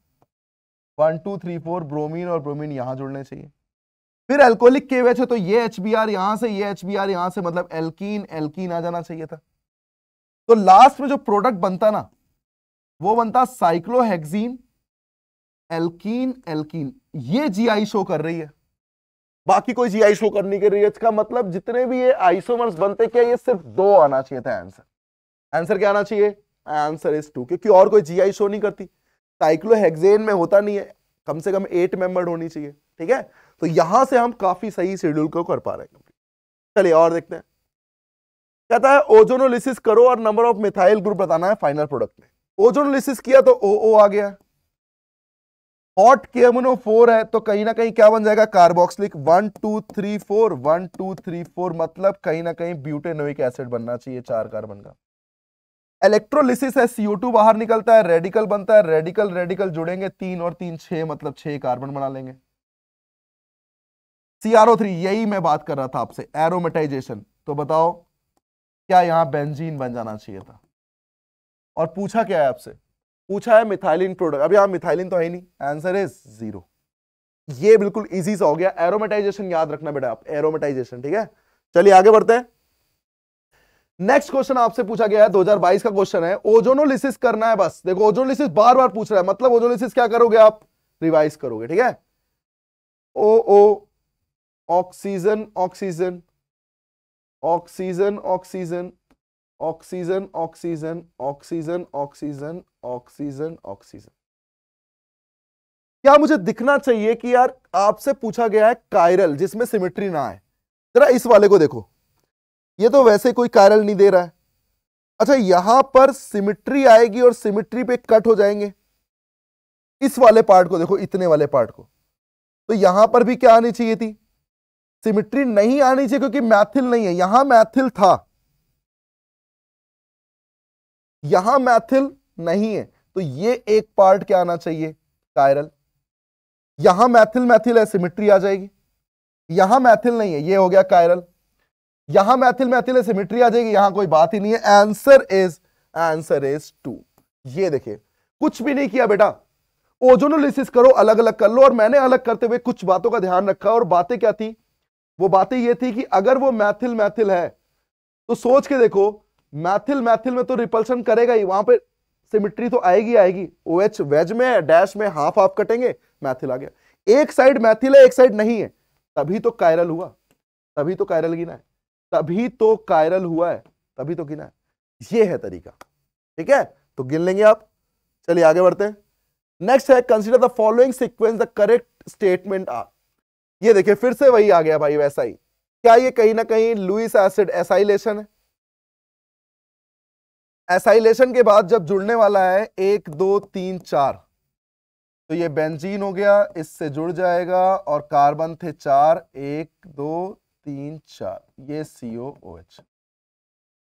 1 2 3 4 ब्रोमीन और ब्रोमीन यहां जुड़ने चाहिए। फिर एल्कोहलिक KOH है तो ये HBr यहां से, ये HBr यहां से, मतलब एल्कीन एल्कीन आ जाना चाहिए था। तो लास्ट में जो प्रोडक्ट बनता ना, वो बनता साइक्लोहेक्सीन एल्कीन एल्कीन। ये GI शो कर रही है, बाकी कोई GI शो कर नहीं कर रही है। इसका मतलब जितने भी ये आइसोमर्स बनते, क्या ये सिर्फ 2 आना चाहिए था आंसर। आंसर क्या आना चाहिए, आंसर इज 2, क्योंकि और कोई GI शो नहीं करती। साइक्लोहेक्सेन में होता नहीं है, कम से कम 8 मेंबर्ड होनी चाहिए, ठीक है। तो यहां से हम काफी सही शेड्यूल को कर पा रहे हैं। चलिए और देखते हैं। कहता है ओजोनोलिसिस करो और नंबर ऑफ मिथाइल ग्रुप बताना है फाइनल प्रोडक्ट में। ओजोनोलिसिस किया तो OO आ गया। हॉट KMNO4 है तो कहीं ना कहीं क्या बन जाएगा, कार्बोक्सिलिक। 1 2 3 4 1 2 3 4, मतलब कहीं ना कहीं ब्यूटेनोइक एसिड बनना चाहिए 4 कार्बन का। इलेक्ट्रोलिसिस है, CO2 बाहर निकलता है, रेडिकल बनता है, रेडिकल रेडिकल जुड़ेंगे, 3 और 3 6, मतलब 6 कार्बन बना लेंगे। CrO3, यही मैं बात कर रहा था आपसे, एरोमेटाइजेशन। तो बताओ क्या यहां बेंजीन बन जाना चाहिए था, और पूछा क्या है आपसे, पूछा है मिथाइलिन प्रोडक्ट। अब यहां मिथाइलिन तो है ही नहीं, आंसर इज 0। ये बिल्कुल इजी सा हो गया। एरोमेटाइजेशन याद रखना बेटा आप, एरोमेटाइजेशन, ठीक है। चलिए आगे बढ़ते हैं। नेक्स्ट क्वेश्चन आपसे पूछा गया है, 2022 का क्वेश्चन है। ओजोनोलिसिस करना है बस। देखो ओजोनोलिसिस बार बार पूछ रहा है, मतलब ओजोनोलिसिस क्या करोगे आप, रिवाइज करोगे, ठीक है। OO, oxygen oxygen, oxygen oxygen, oxygen oxygen oxygen oxygen oxygen oxygen. क्या मुझे दिखना चाहिए कि यार आपसे पूछा गया है कायरल जिसमें सिमेट्री ना आए। जरा इस वाले को देखो, ये तो वैसे कोई कायरल नहीं दे रहा है। अच्छा, यहां पर सिमेट्री आएगी और सिमेट्री पे कट हो जाएंगे। इस वाले पार्ट को देखो, इतने वाले पार्ट को, तो यहां पर भी क्या आनी चाहिए थी, सिमेट्री नहीं आनी चाहिए क्योंकि मैथिल नहीं है। यहां मैथिल था, यहां मैथिल नहीं है, तो ये एक पार्ट क्या आना चाहिए, कायरल। यहां मैथिल मैथिल है, सिमेट्री आ जाएगी। यहां मैथिल नहीं है, ये हो गया कायरल। यहां मैथिल मैथिल है, सिमेट्री आ जाएगी। यहां कोई बात ही नहीं है। Answer is 2। ये देखिए, कुछ भी नहीं किया बेटा, ओजोनोलिसिस करो, अलग अलग कर लो। और मैंने अलग करते हुए कुछ बातों का ध्यान रखा, और बातें क्या थी, वो बातें ये थी कि अगर वो मैथिल मैथिल है तो सोच के देखो, मैथिल मैथिल में तो रिपल्शन करेगा ही, वहां पे सिमेट्री तो आएगी आएगी। OH वेज में, डैश में हाफ हाफ कटेंगे, मैथिल आ गया। एक साइड मैथिल है, एक साइड नहीं है, तभी तो कायरल हुआ, तभी तो कायरल गिना है, तभी तो कायरल हुआ है, तभी तो गिना है। ये है तरीका, ठीक है, तो गिन लेंगे आप। चलिए आगे बढ़ते हैं। नेक्स्ट है, consider the following sequence, the correct statement are. ये देखिए फिर से वही आ गया भाई, वैसा ही। क्या ये कहीं ना कहीं लुईस एसिड एसाइलेशन है? एसाइलेशन के बाद जब जुड़ने वाला है 1 2 3 4, तो ये बेंजीन हो गया, इससे जुड़ जाएगा, और कार्बन थे 4, 1 2 3 4, ये COOH।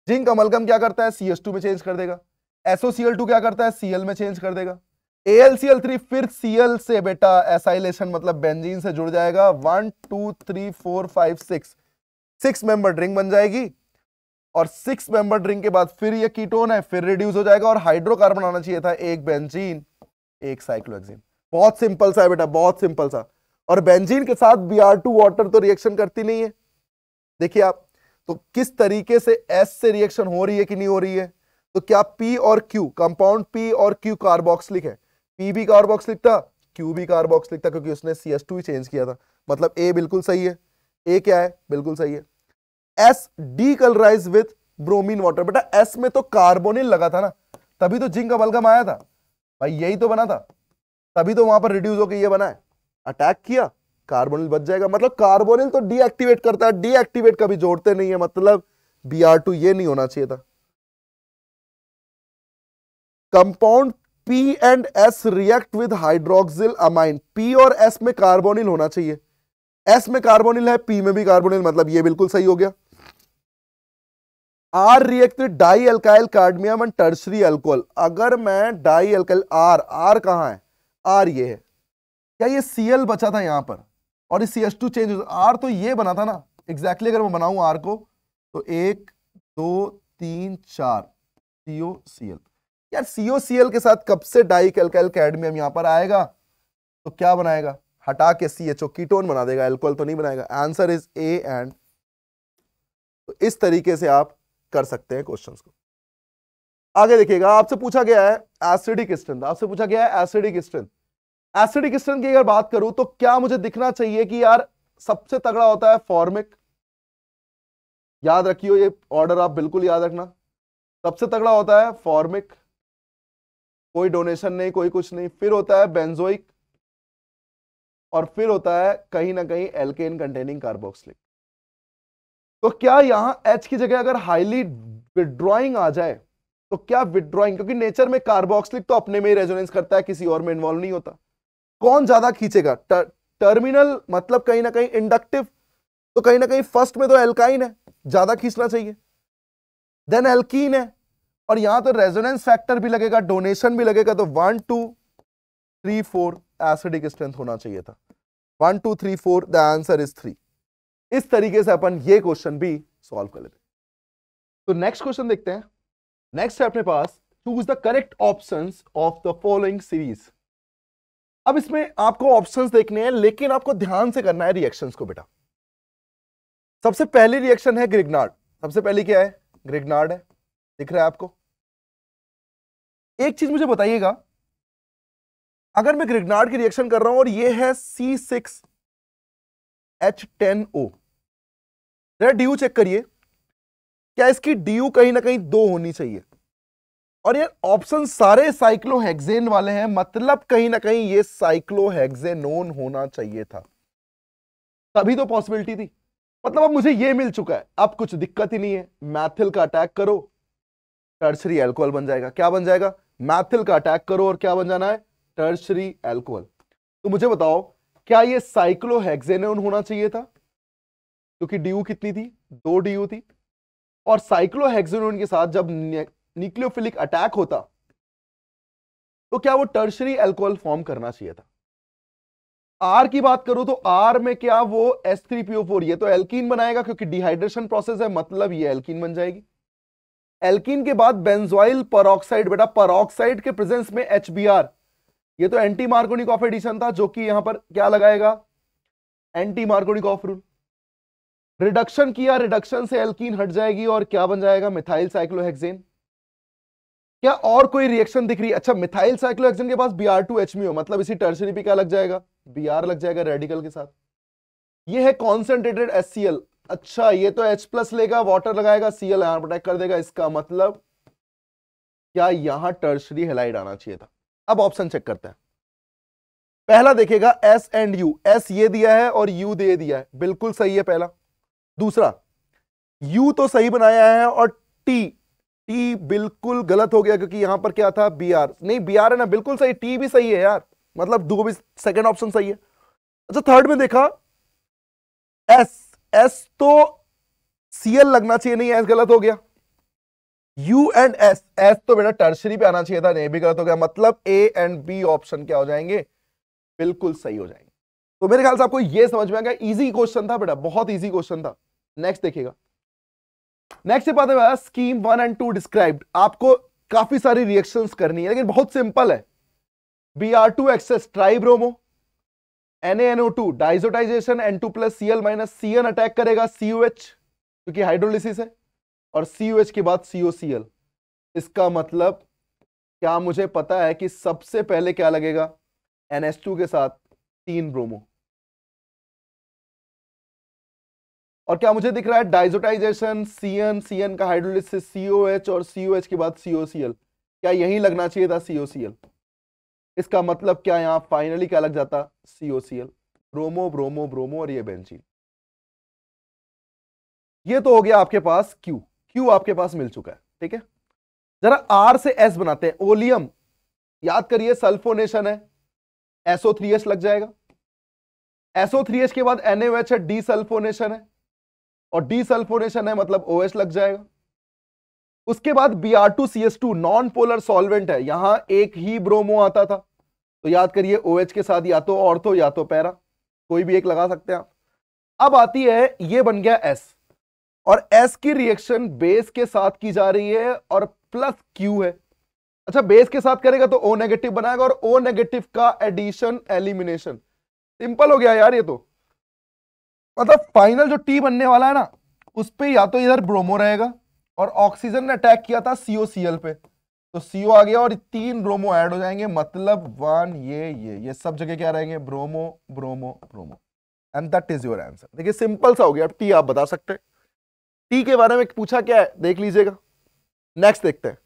जिंक अमलगम क्या करता है, CH2 में चेंज कर देगा। SOCl2 क्या करता है, Cl में चेंज कर देगा। AlCl3 फिर Cl से बेटा एसाइलेशन मतलब बेंजीन से जुड़ जाएगा। 1 2 3 4 5 6 मेंबर ड्रिंक बन जाएगी, और 6 मेंबर ड्रिंक के बाद फिर ये कीटोन है, फिर रिड्यूस हो जाएगा, और हाइड्रोकार्बन आना चाहिए था, एक बेंजीन एक साइक्लोहेक्सेन। बहुत सिंपल सा है बेटा, बहुत सिंपल सा। और बेंजीन के साथ Br2 वाटर तो रिएक्शन करती नहीं है, देखिए आप। तो किस तरीके से S से रिएक्शन हो रही है कि नहीं हो रही है, तो क्या P और Q, कंपाउंड P और Q कार्बोक्सिलिक है, P भी कार्बोक्सिलिक था, Q भी कार्बोक्सिलिक था, क्योंकि उसने CH2 ही चेंज किया था। मतलब A बिल्कुल सही है, A क्या है, बिल्कुल सही है। S decolourise with bromine water. बेटा S में तो कार्बोनिल लगा था ना, तभी तो जिंक अमलगम आया था भाई, यही तो बना था, तभी तो वहां पर रिड्यूस होकर ये बना है। अटैक किया, कार्बोनिल बच जाएगा। मतलब कार्बोनिल तो डीएक्टिवेट करता है, डीएक्टिवेट कभी जोड़ते नहीं है, मतलब Br2 ये नहीं होना चाहिए था। Compound P and S react with hydroxyl amine. P और S में कार्बोनिल होना चाहिए, S में कार्बोनिल है, P में भी कार्बोनिल, मतलब ये बिल्कुल सही हो गया। R react with dialkyl cadmium and tertiary alcohol. अगर मैं डाई एल्काइल, R कहां है, R ये है, क्या ये Cl बचा था यहां पर, और इस CH2 चेंज हो, R तो ये बना था ना एग्जैक्टली। अगर मैं बनाऊं R को, तो 1 2 3 4 COCl। यार COCl के साथ कब से डाई एल्काइल कैडमियम यहां पर आएगा, तो क्या बनाएगा, हटा के CHO कीटोन बना देगा, अल्कोहल तो नहीं बनाएगा। Answer is A and. तो इस तरीके से आप कर सकते हैं क्वेश्चंस को। आगे देखिएगा, आपसे पूछा गया है एसिडिक स्ट्रेंथ, आपसे पूछा गया है एसिडिक स्ट्रेंथ। एसिडिक स्ट्रेंथ की अगर बात करूं तो क्या मुझे दिखना चाहिए कि यार सबसे तगड़ा होता है फॉर्मिक। याद रखियो, ये ऑर्डर आप बिल्कुल याद रखना। सबसे तगड़ा होता है फॉर्मिक, कोई डोनेशन नहीं, कोई कुछ नहीं। फिर होता है बेंजोइक, और फिर होता है कहीं ना कहीं एल्केन कंटेनिंग कार्बोक्सिलिक। तो क्या यहां H की जगह अगर हाईली विड्रॉइंग आ जाए, तो क्या विड्रॉइंग, क्योंकि नेचर में कार्बोक्सिलिक तो अपने में ही रेजोनेंस करता है, किसी और में इन्वॉल्व नहीं होता। कौन ज्यादा खींचेगा, टर्मिनल मतलब कहीं ना कहीं इंडक्टिव, तो कहीं ना कहीं फर्स्ट में तो एल्काइन है, ज्यादा खींचना चाहिए, देन एल्कीन है, और यहां तो रेजोनेंस फैक्टर भी लगेगा, डोनेशन भी लगेगा। तो 1 2 3 4 एसिडिक स्ट्रेंथ होना चाहिए था। 1 2 3 4, द आंसर इज 3। इस तरीके से अपन ये क्वेश्चन भी सॉल्व कर लेते हैं। तो नेक्स्ट क्वेश्चन देखते हैं। नेक्स्ट है अपने पास, choose the correct options of the following series. अब इसमें आपको ऑप्शंस देखने हैं, लेकिन आपको ध्यान से करना है रिएक्शंस को बेटा। सबसे पहली रिएक्शन है ग्रिग्नार्ड। सबसे पहली क्या है, ग्रिग्नार्ड है, दिख रहा है आपको। एक चीज मुझे बताइएगा, अगर मैं ग्रिग्नार्ड की रिएक्शन कर रहा हूं और ये है C6H10O, ड्यू चेक करिए, क्या इसकी ड्यू कहीं ना कहीं 2 होनी चाहिए? और ये ऑप्शन सारे साइक्लोहेक्सेन वाले हैं, मतलब कहीं ना कहीं ये साइक्लोहेक्सेनोन होना चाहिए था, तभी तो पॉसिबिलिटी थी। मतलब अब मुझे ये मिल चुका है, अब कुछ दिक्कत ही नहीं है, मैथिल का अटैक करो, टर्शरी अल्कोहल बन जाएगा। क्या बन जाएगा? मैथिल का अटैक करो और क्या बन जाना है? Tertiary alcohol. तो मुझे बताओ, क्या ये साइक्लोहेक्सेनोन होना चाहिए था? क्योंकि ड्यू कितनी थी? 2 ड्यू थी। और साइक्लोहेक्सेनोन के साथ जब न्यूक्लियोफिलिक अटैक होता तो क्या वो टर्शरी अल्कोहल फॉर्म करना चाहिए था? आर की बात करूं तो आर में क्या वो H3PO4, ये तो एल्कीन बनाएगा क्योंकि डिहाइड्रेशन प्रोसेस है, मतलब ये एल्कीन बन जाएगी। एल्कीन के बाद बेंजोइल परऑक्साइड, बेटा परऑक्साइड के प्रेजेंस में HBr, ये तो एंटी मार्कोनिकॉफ एडिशन था, जो कि यहां पर क्या लगाएगा? Anti Markovnikov rule. रिडक्शन किया, रिडक्शन से एल्कीन हट जाएगी और क्या बन जाएगा? Methyl cyclohexane. क्या और कोई रिएक्शन दिख रही है? अच्छा, मिथाइल साइक्लोहेक्सेन के पास Br2HMO, मतलब इसी टर्शरी पे क्या लग जाएगा? Br लग जाएगा रेडिकल के साथ। ये है कॉन्सेंट्रेटेड HCl। अच्छा, ये तो H+ लेगा, वाटर लगाएगा, Cl यहां अटैक कर देगा, इसका मतलब क्या यहां टर्शरी हेलाइड आना चाहिए था? अब ऑप्शन चेक करते हैं। पहला देखेगा S एंड U, S ये दिया है और U दे दिया है, बिल्कुल सही है पहला। दूसरा, U तो सही बनाया है और T बिल्कुल गलत हो गया क्योंकि यहां पर क्या था? Br नहीं, Br है ना, बिल्कुल सही, T भी सही है यार, मतलब दो भी, सेकंड ऑप्शन सही है। अच्छा, थर्ड में देखा S तो Cl लगना चाहिए, नहीं S गलत हो गया। U एंड S तो बेटा टर्शरी पे आना चाहिए था, नहीं भी गलत हो गया, मतलब A एंड B ऑप्शन क्या हो जाएंगे? बिल्कुल सही हो जाएंगे। तो मेरे ख्याल से आपको यह समझ में आ गया, इजी क्वेश्चन था बेटा, बहुत इजी क्वेश्चन था। नेक्स्ट देखिएगा। नेक्स्ट से बात है स्कीम 1 एंड 2 डिस्क्राइब्ड। आपको काफी सारी रिएक्शंस करनी है लेकिन बहुत सिंपल है। Br2 excess tribromo, NaNO2 diazotisation, N2+Cl- Cn attack करेगा COH क्योंकि हाइड्रोलिसिस है, और COH के बाद COCl। इसका मतलब क्या मुझे पता है कि सबसे पहले क्या लगेगा? NH2 के साथ 3 ब्रोमो। और क्या मुझे दिख रहा है? डाइजोटाइजेशन, Cn का हाइड्रोलिसिस, COH, और COH के बाद COCl। क्या यही लगना चाहिए था? COCl। इसका मतलब क्या यहां फाइनली क्या लग जाता? COCl। ब्रोमो ब्रोमो ब्रोमो और ये बेंजीन। ये तो हो गया आपके पास Q आपके पास मिल चुका है, ठीक है। जरा R से S बनाते हैं। ओलियम, याद करिए सल्फोनेशन है, SO3H लग जाएगा। SO3H के बाद NaOH है, डीसल्फोनेशन है, और डीसल्फोनेशन है मतलब OH लग जाएगा। उसके बाद Br2CS2 नॉन पोलर सॉल्वेंट है, यहां एक ही ब्रोमो आता था, तो याद करिए OH के साथ या तो ऑर्थो या तो पैरा, कोई भी एक लगा सकते हैं आप। अब आती है, ये बन गया S, और S की रिएक्शन बेस के साथ की जा रही है और प्लस Q है। अच्छा, बेस के साथ करेगा तो O नेगेटिव बनाएगा, और O नेगेटिव का एडिशन एलिमिनेशन। सिंपल हो गया यार ये तो। मतलब फाइनल जो T बनने वाला है ना, उस पे या तो इधर ब्रोमो रहेगा, और ऑक्सीजन ने अटैक किया था COCl पे, तो CO आ गया और 3 ब्रोमो ऐड हो जाएंगे, मतलब 1 ये सब जगह क्या रहेंगे? Bromo bromo bromo. And that is your answer. देखिए सिंपल सा हो गया। अब T आप बता सकते हैं, T के बारे में पूछा क्या है देख लीजिएगा। नेक्स्ट देखते हैं।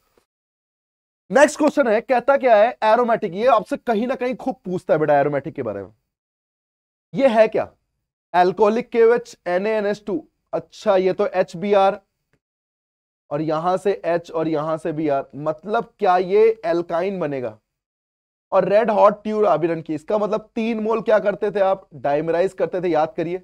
नेक्स्ट क्वेश्चन है, कहता क्या है? एरोमेटिक। ये आपसे कहीं ना कहीं खूब पूछता है बेटा एरोमेटिक के बारे में। ये है क्या? Alcoholic KOH, NaNH2। अच्छा, ये तो HBr, और यहां से H और यहां से Br, मतलब क्या ये एल्काइन बनेगा? और रेड हॉट ट्यूब आबिरन की, इसका मतलब 3 मोल क्या करते थे आप? डाइमराइज करते थे, याद करिए।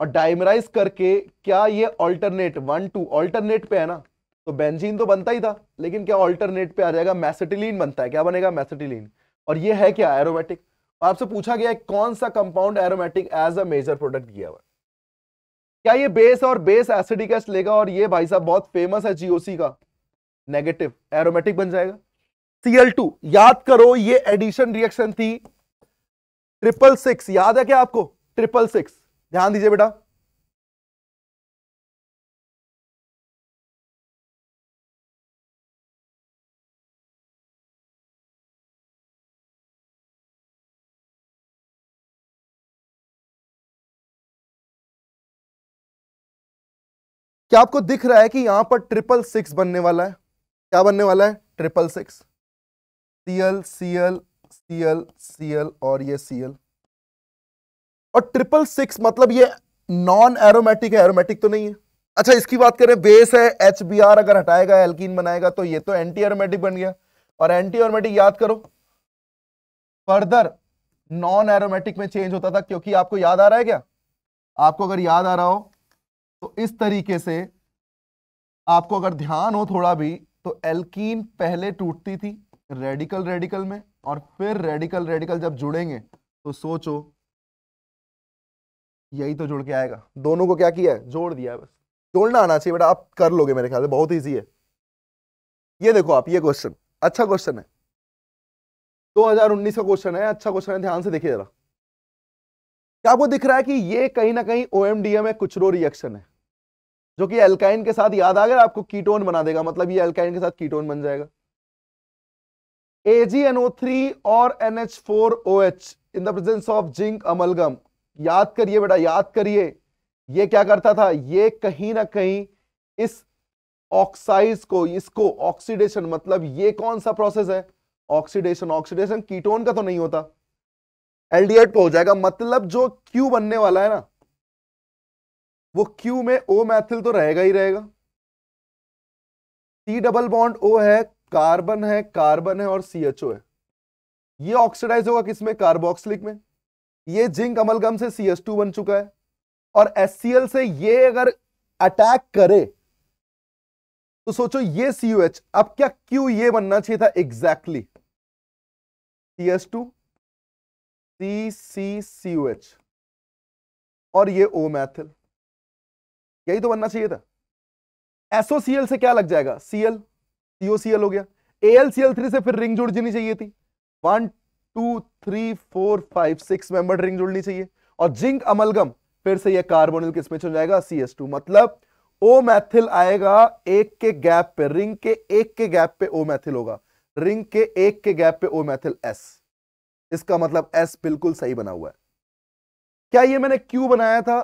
और डाइमराइज करके क्या ये ऑल्टरनेट 1 2 ऑल्टरनेट पे है ना, तो बेंजीन तो बनता ही था, लेकिन क्या ऑल्टरनेट पे आ जाएगा? मैसेटिलीन बनता है, क्या बनेगा? मैसेटिलीन। और ये है क्या? एरोमेटिक। आपसे पूछा गया है कौन सा compound aromatic as a major product किया हुआ? क्या ये बेस और बेस एसिडिक एसिड लेगा, और ये भाई साहब बहुत फेमस है GOC का, नेगेटिव, एरोमेटिक बन जाएगा। Cl2, याद करो ये एडिशन रिएक्शन थी 666, याद है क्या आपको? 666, ध्यान दीजिए बेटा। क्या आपको दिख रहा है कि यहां पर 666 बनने वाला है? क्या बनने वाला है? 666, Cl Cl Cl Cl और ये Cl, और 666 मतलब ये नॉन एरोमेटिक है, एरोमेटिक तो नहीं है। अच्छा इसकी बात करें, बेस है HBr, अगर हटाएगा एल्कीन बनाएगा तो ये तो एंटी एरोमेटिक बन गया, और एंटी एरोमेटिक याद करो फर्दर नॉन एरोमेटिक में चेंज होता था, क्योंकि आपको याद आ रहा है क्या? आपको अगर याद आ रहा हो तो इस तरीके से आपको अगर ध्यान हो थोड़ा भी, तो एल्कीन पहले टूटती थी रेडिकल रेडिकल में, और फिर रेडिकल रेडिकल जब जुड़ेंगे तो सोचो यही तो जुड़ के आएगा। दोनों को क्या किया है? जोड़ दिया है। बस जोड़ना आना चाहिए बेटा, आप कर लोगे मेरे ख्याल से, बहुत इजी है। ये देखो आप, ये क्वेश्चन अच्छा क्वेश्चन है, 2019 का क्वेश्चन है, अच्छा क्वेश्चन है, ध्यान से देखिए जरा। क्या आपको दिख रहा है कि ये कहीं ना कहीं OMDM है, कुछ रिएक्शन है, जो कि एल्काइन के साथ, याद आ गया आपको, कीटोन बना देगा, मतलब ये एल्काइन के साथ कीटोन बन जाएगा। AgNO3 और NH4OH in the presence of zinc amalgam, याद करिए बेटा, याद करिए, ये क्या करता था? ये कहीं ना कहीं इस ऑक्साइड को, इसको ऑक्सीडेशन, मतलब ये कौन सा प्रोसेस है? ऑक्सीडेशन। ऑक्सीडेशन कीटोन का तो नहीं होता, एल्डिहाइड पे हो जाएगा, मतलब जो क्यू बनने वाला है ना, वो क्यू में O मैथिल तो रहेगा ही रहेगा। C डबल बॉन्ड O है, कार्बन है, कार्बन है और CHO है, ये ऑक्सीडाइज होगा किसमें? कार्बोक्सिलिक में। ये जिंक अमलगम से CH2 बन चुका है, और HCl से ये अगर अटैक करे तो सोचो ये COH, अब क्या क्यू ये बनना चाहिए था एग्जैक्टली? CH2 CCCOH और ये O मैथिल, यही तो बनना चाहिए था। SOCl से क्या लग जाएगा? Cl, COCl हो गया। AlCl3 से फिर रिंग जुड़ जानी चाहिए थी, 1 2 3 4 5 6 मेंबर रिंग जुड़नी चाहिए, और जिंक अमलगम फिर से ये कार्बोनिल किसमें चल जाएगा? CH2, मतलब O मैथिल आएगा एक के गैप पे, रिंग के एक के गैप पे O मैथिल होगा, रिंग के एक के गैप पे O मैथिल S, इसका मतलब S बिल्कुल सही बना हुआ है। क्या ये मैंने Q बनाया था,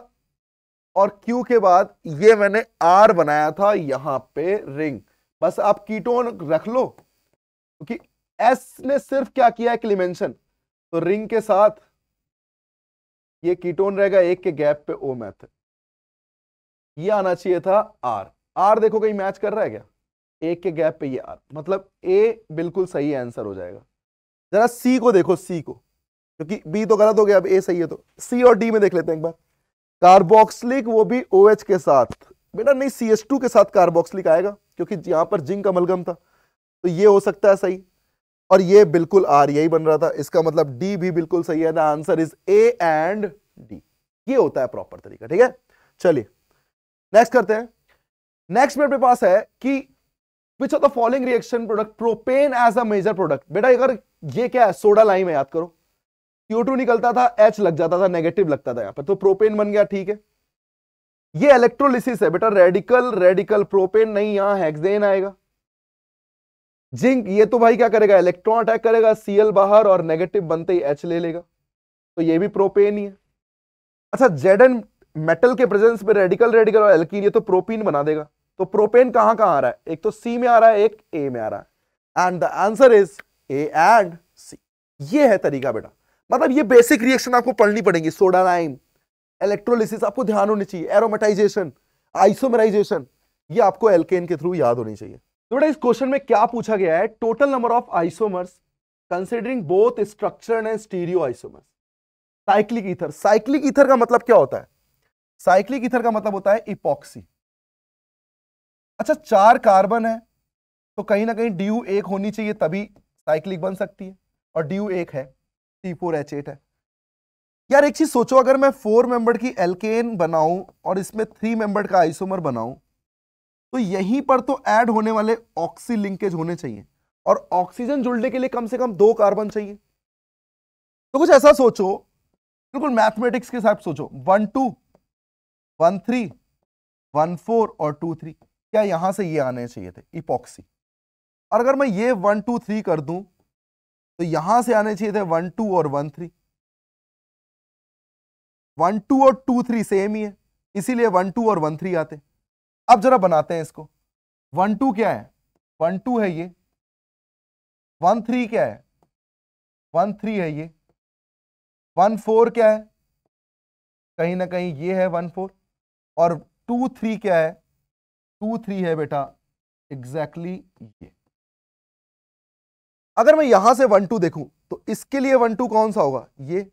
और Q के बाद ये मैंने R बनाया था यहां पे रिंग, बस आप कीटोन रख लो, क्योंकि S ने सिर्फ क्या किया है? क्लीमेंशन, तो रिंग के साथ ये कीटोन रहेगा एक के गैप पे O मैथिल, ये आना चाहिए था R देखो कहीं मैच कर रहा है क्या? एक के गैप पे ये R, मतलब A बिल्कुल सही आंसर हो जाएगा। जरा C को देखो, C को, क्योंकि B तो गलत हो गया, अब A सही है, तो C और D में देख लेते हैं एक बार। कार्बोक्सिलिक, वो भी OH के साथ, बेटा नहीं CH2 के साथ कार्बोक्सिलिक आएगा, क्योंकि यहां पर जिंक अमलगम था, तो ये हो सकता है सही, और ये बिल्कुल R यही बन रहा था, इसका मतलब D भी बिल्कुल सही है। The answer is A and D, ये होता है प्रॉपर तरीका। ठीक है, चलिए नेक्स्ट करते हैं। नेक्स्ट मेरे पास है कि which of the following reaction product propane as a major product. बेटा अगर ये क्या है? सोडा लाइम है, याद करो, CO2 निकलता था, H लग जाता था, नेगेटिव लगता था यहां पर, तो प्रोपेन बन गया। ठीक है, ये इलेक्ट्रोलिसिस है बेटा, रेडिकल रेडिकल, प्रोपेन नहीं, यहां हेक्सेन आएगा। जिंक, ये तो भाई क्या करेगा? इलेक्ट्रॉन अटैक करेगा, Cl बाहर, और नेगेटिव बनते ही H ले लेगा, तो ये भी प्रोपेन ही है। अच्छा Zn मेटल के प्रेजेंस में रेडिकल रेडिकल और एल्कीन, ये तो प्रोपीन बना देगा, तो प्रोपेन कहां कहां आ रहा है? एक तो C में आ रहा है, एक A में आ रहा है, and the answer is A and C। ये है तरीका बेटा, मतलब ये बेसिक रिएक्शन आपको पढ़नी पड़ेगी, सोडा लाइम, इलेक्ट्रोलिसिस आपको ध्यान होनी चाहिए, एरोमेटाइजेशन, आइसोमराइजेशन, ये आपको एल्केन के थ्रू याद होनी चाहिए। तो बेटा इस क्वेश्चन में क्या पूछा गया है? Total number of isomers considering both structure and stereo isomers. Cyclic ether, cyclic ether का मतलब क्या होता है? साइक्लिक ईथर का मतलब होता है इपॉक्सी। अच्छा 4 कार्बन है, तो कहीं ना कहीं DU 1 होनी चाहिए, तभी साइक्लिक बन सकती है, और DU 1 है, C4H8 है। यार एक चीज सोचो, अगर मैं 4 मेंबर की एल्केन बनाऊं और इसमें 3 मेंबर का आइसोमर बनाऊं, तो यहीं पर तो ऐड होने वाले ऑक्सी लिंकेज होने चाहिए, और ऑक्सीजन जुड़ने के लिए कम से कम 2 कार्बन चाहिए। तो कुछ ऐसा सोचो, बिल्कुल मैथमेटिक्स के साथ सोचो, 1 2 1 3 1 4 और 2 3, क्या यहां से ये आने चाहिए थे इपॉक्सी, और अगर मैं ये 1 2 3 कर दूं तो यहां से आने चाहिए थे 1 2 और 1 3, 1 2 और 2 3 सेम ही है, इसीलिए 1 2 और 1 3 आते। अब जरा बनाते हैं इसको। 1 2 क्या है? 1 2 है ये। 1 3 क्या है? 1 3 है ये। 1 4 क्या है? कहीं ना कहीं ये है 1 4। और 2 3 क्या है? 2 3 है बेटा एग्जैक्टली ये। अगर मैं यहां से 1 2 देखूं तो इसके लिए 1 2 कौन सा होगा? ये।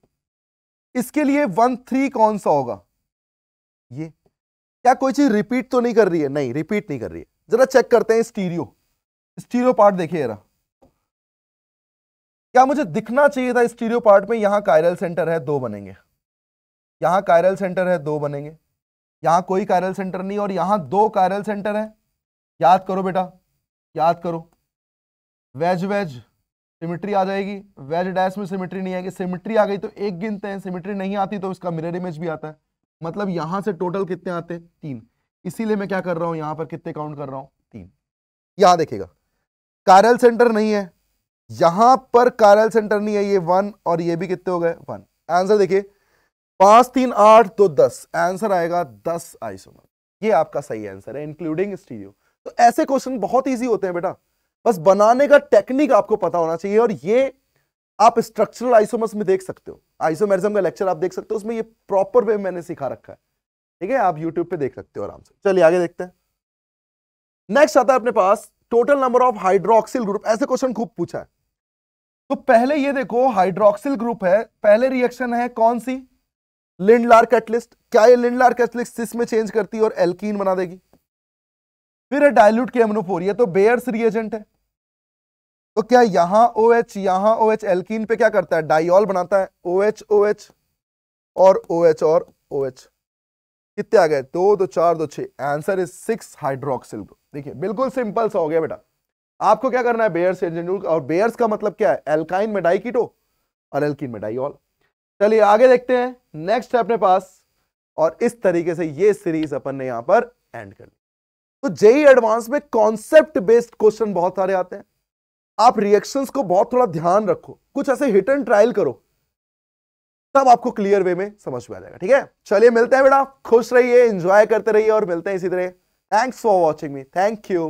इसके लिए 1 3 कौन सा होगा? ये। क्या कोई चीज रिपीट तो नहीं कर रही है? नहीं, रिपीट नहीं कर रही है। जरा चेक करते हैं स्टीरियो। स्टीरियो पार्ट देखिए जरा। क्या मुझे दिखना चाहिए था स्टीरियो पार्ट में? यहां कायरल सेंटर है, 2 बनेंगे। यहां कायरल सेंटर है, 2 बनेंगे। यहां कोई कायरल सेंटर नहीं और यहां 2 कायरल सेंटर है। याद करो बेटा, याद करो। वेज वेज सिमेट्री आ जाएगी, वेज डैश में सिमेट्री नहीं आएगी। सिमेट्री आ गई तो 1 गिनते हैं, सिमेट्री नहीं आती तो इसका मिरर इमेज भी आता है। मतलब यहां से टोटल कितने आते हैं? 3। इसीलिए मैं क्या कर रहा हूं, यहां पर कितने काउंट कर रहा हूं? 3। यहां देखिएगा कायरल सेंटर नहीं है, यहां पर कायरल सेंटर नहीं है, ये 1 और ये भी कितने हो गए? 1। आंसर देखिए 5 3 8 2 10। आंसर आएगा 10 आइसोमर। ये आपका सही आंसर है इंक्लूडिंग स्टीरियो। तो ऐसे क्वेश्चन बहुत इजी होते हैं बेटा, बस बनाने का टेक्निक आपको पता होना चाहिए। और ये आप स्ट्रक्चरल आइसोमर्स में देख सकते हो, आइसोमेरिज्म का लेक्चर आप देख सकते हो, उसमें ये प्रॉपर वे मैंने सिखा रखा है। ठीक है, आप यूट्यूब पे देख सकते हो आराम से। चलिए आगे देखते हैं। नेक्स्ट आता है अपने पास total number of hydroxyl group. ऐसे क्वेश्चन खूब पूछा है। तो पहले ये देखो हाइड्रोक्सिल ग्रुप है, पहले रिएक्शन है कौन सी? Lindlar catalyst. क्या ये लिंडलार कैटलिस्ट सिस में चेंज करती है और एल्कीन बना देगी? फिर है डाइल्यूट KMnO4, ये तो बेयर्स रिएजेंट है। तो क्या यहां यहां OH एल्कीन पे क्या करता है? डाइऑल बनाता है। OH OH और OH। कितने आ गए? 2 2 4 2 6। Answer is 6 hydroxyl group. देखिए बिल्कुल सिंपल सा हो गया बेटा। आपको क्या करना है? Bears agent. और बेयर्स का मतलब क्या है? एल्काइन में डाइकीटो और एल्कीन में डाइऑल। चलिए आगे देखते हैं। नेक्स्ट है अपने पास, और इस तरीके से ये सीरीज अपन ने यहां पर एंड कर ली। तो जेईई एडवांस में कॉन्सेप्ट बेस्ड क्वेश्चन बहुत सारे आते हैं। आप रिएक्शंस को बहुत थोड़ा ध्यान रखो, कुछ ऐसे हिट एंड ट्रायल करो, तब आपको क्लियर वे में समझ में आ जाएगा। ठीक है, चलिए मिलते हैं बेटा, खुश रहिए, एंजॉय करते रहिए और मिलते हैं इसी तरह। Thanks for watching me, thank you.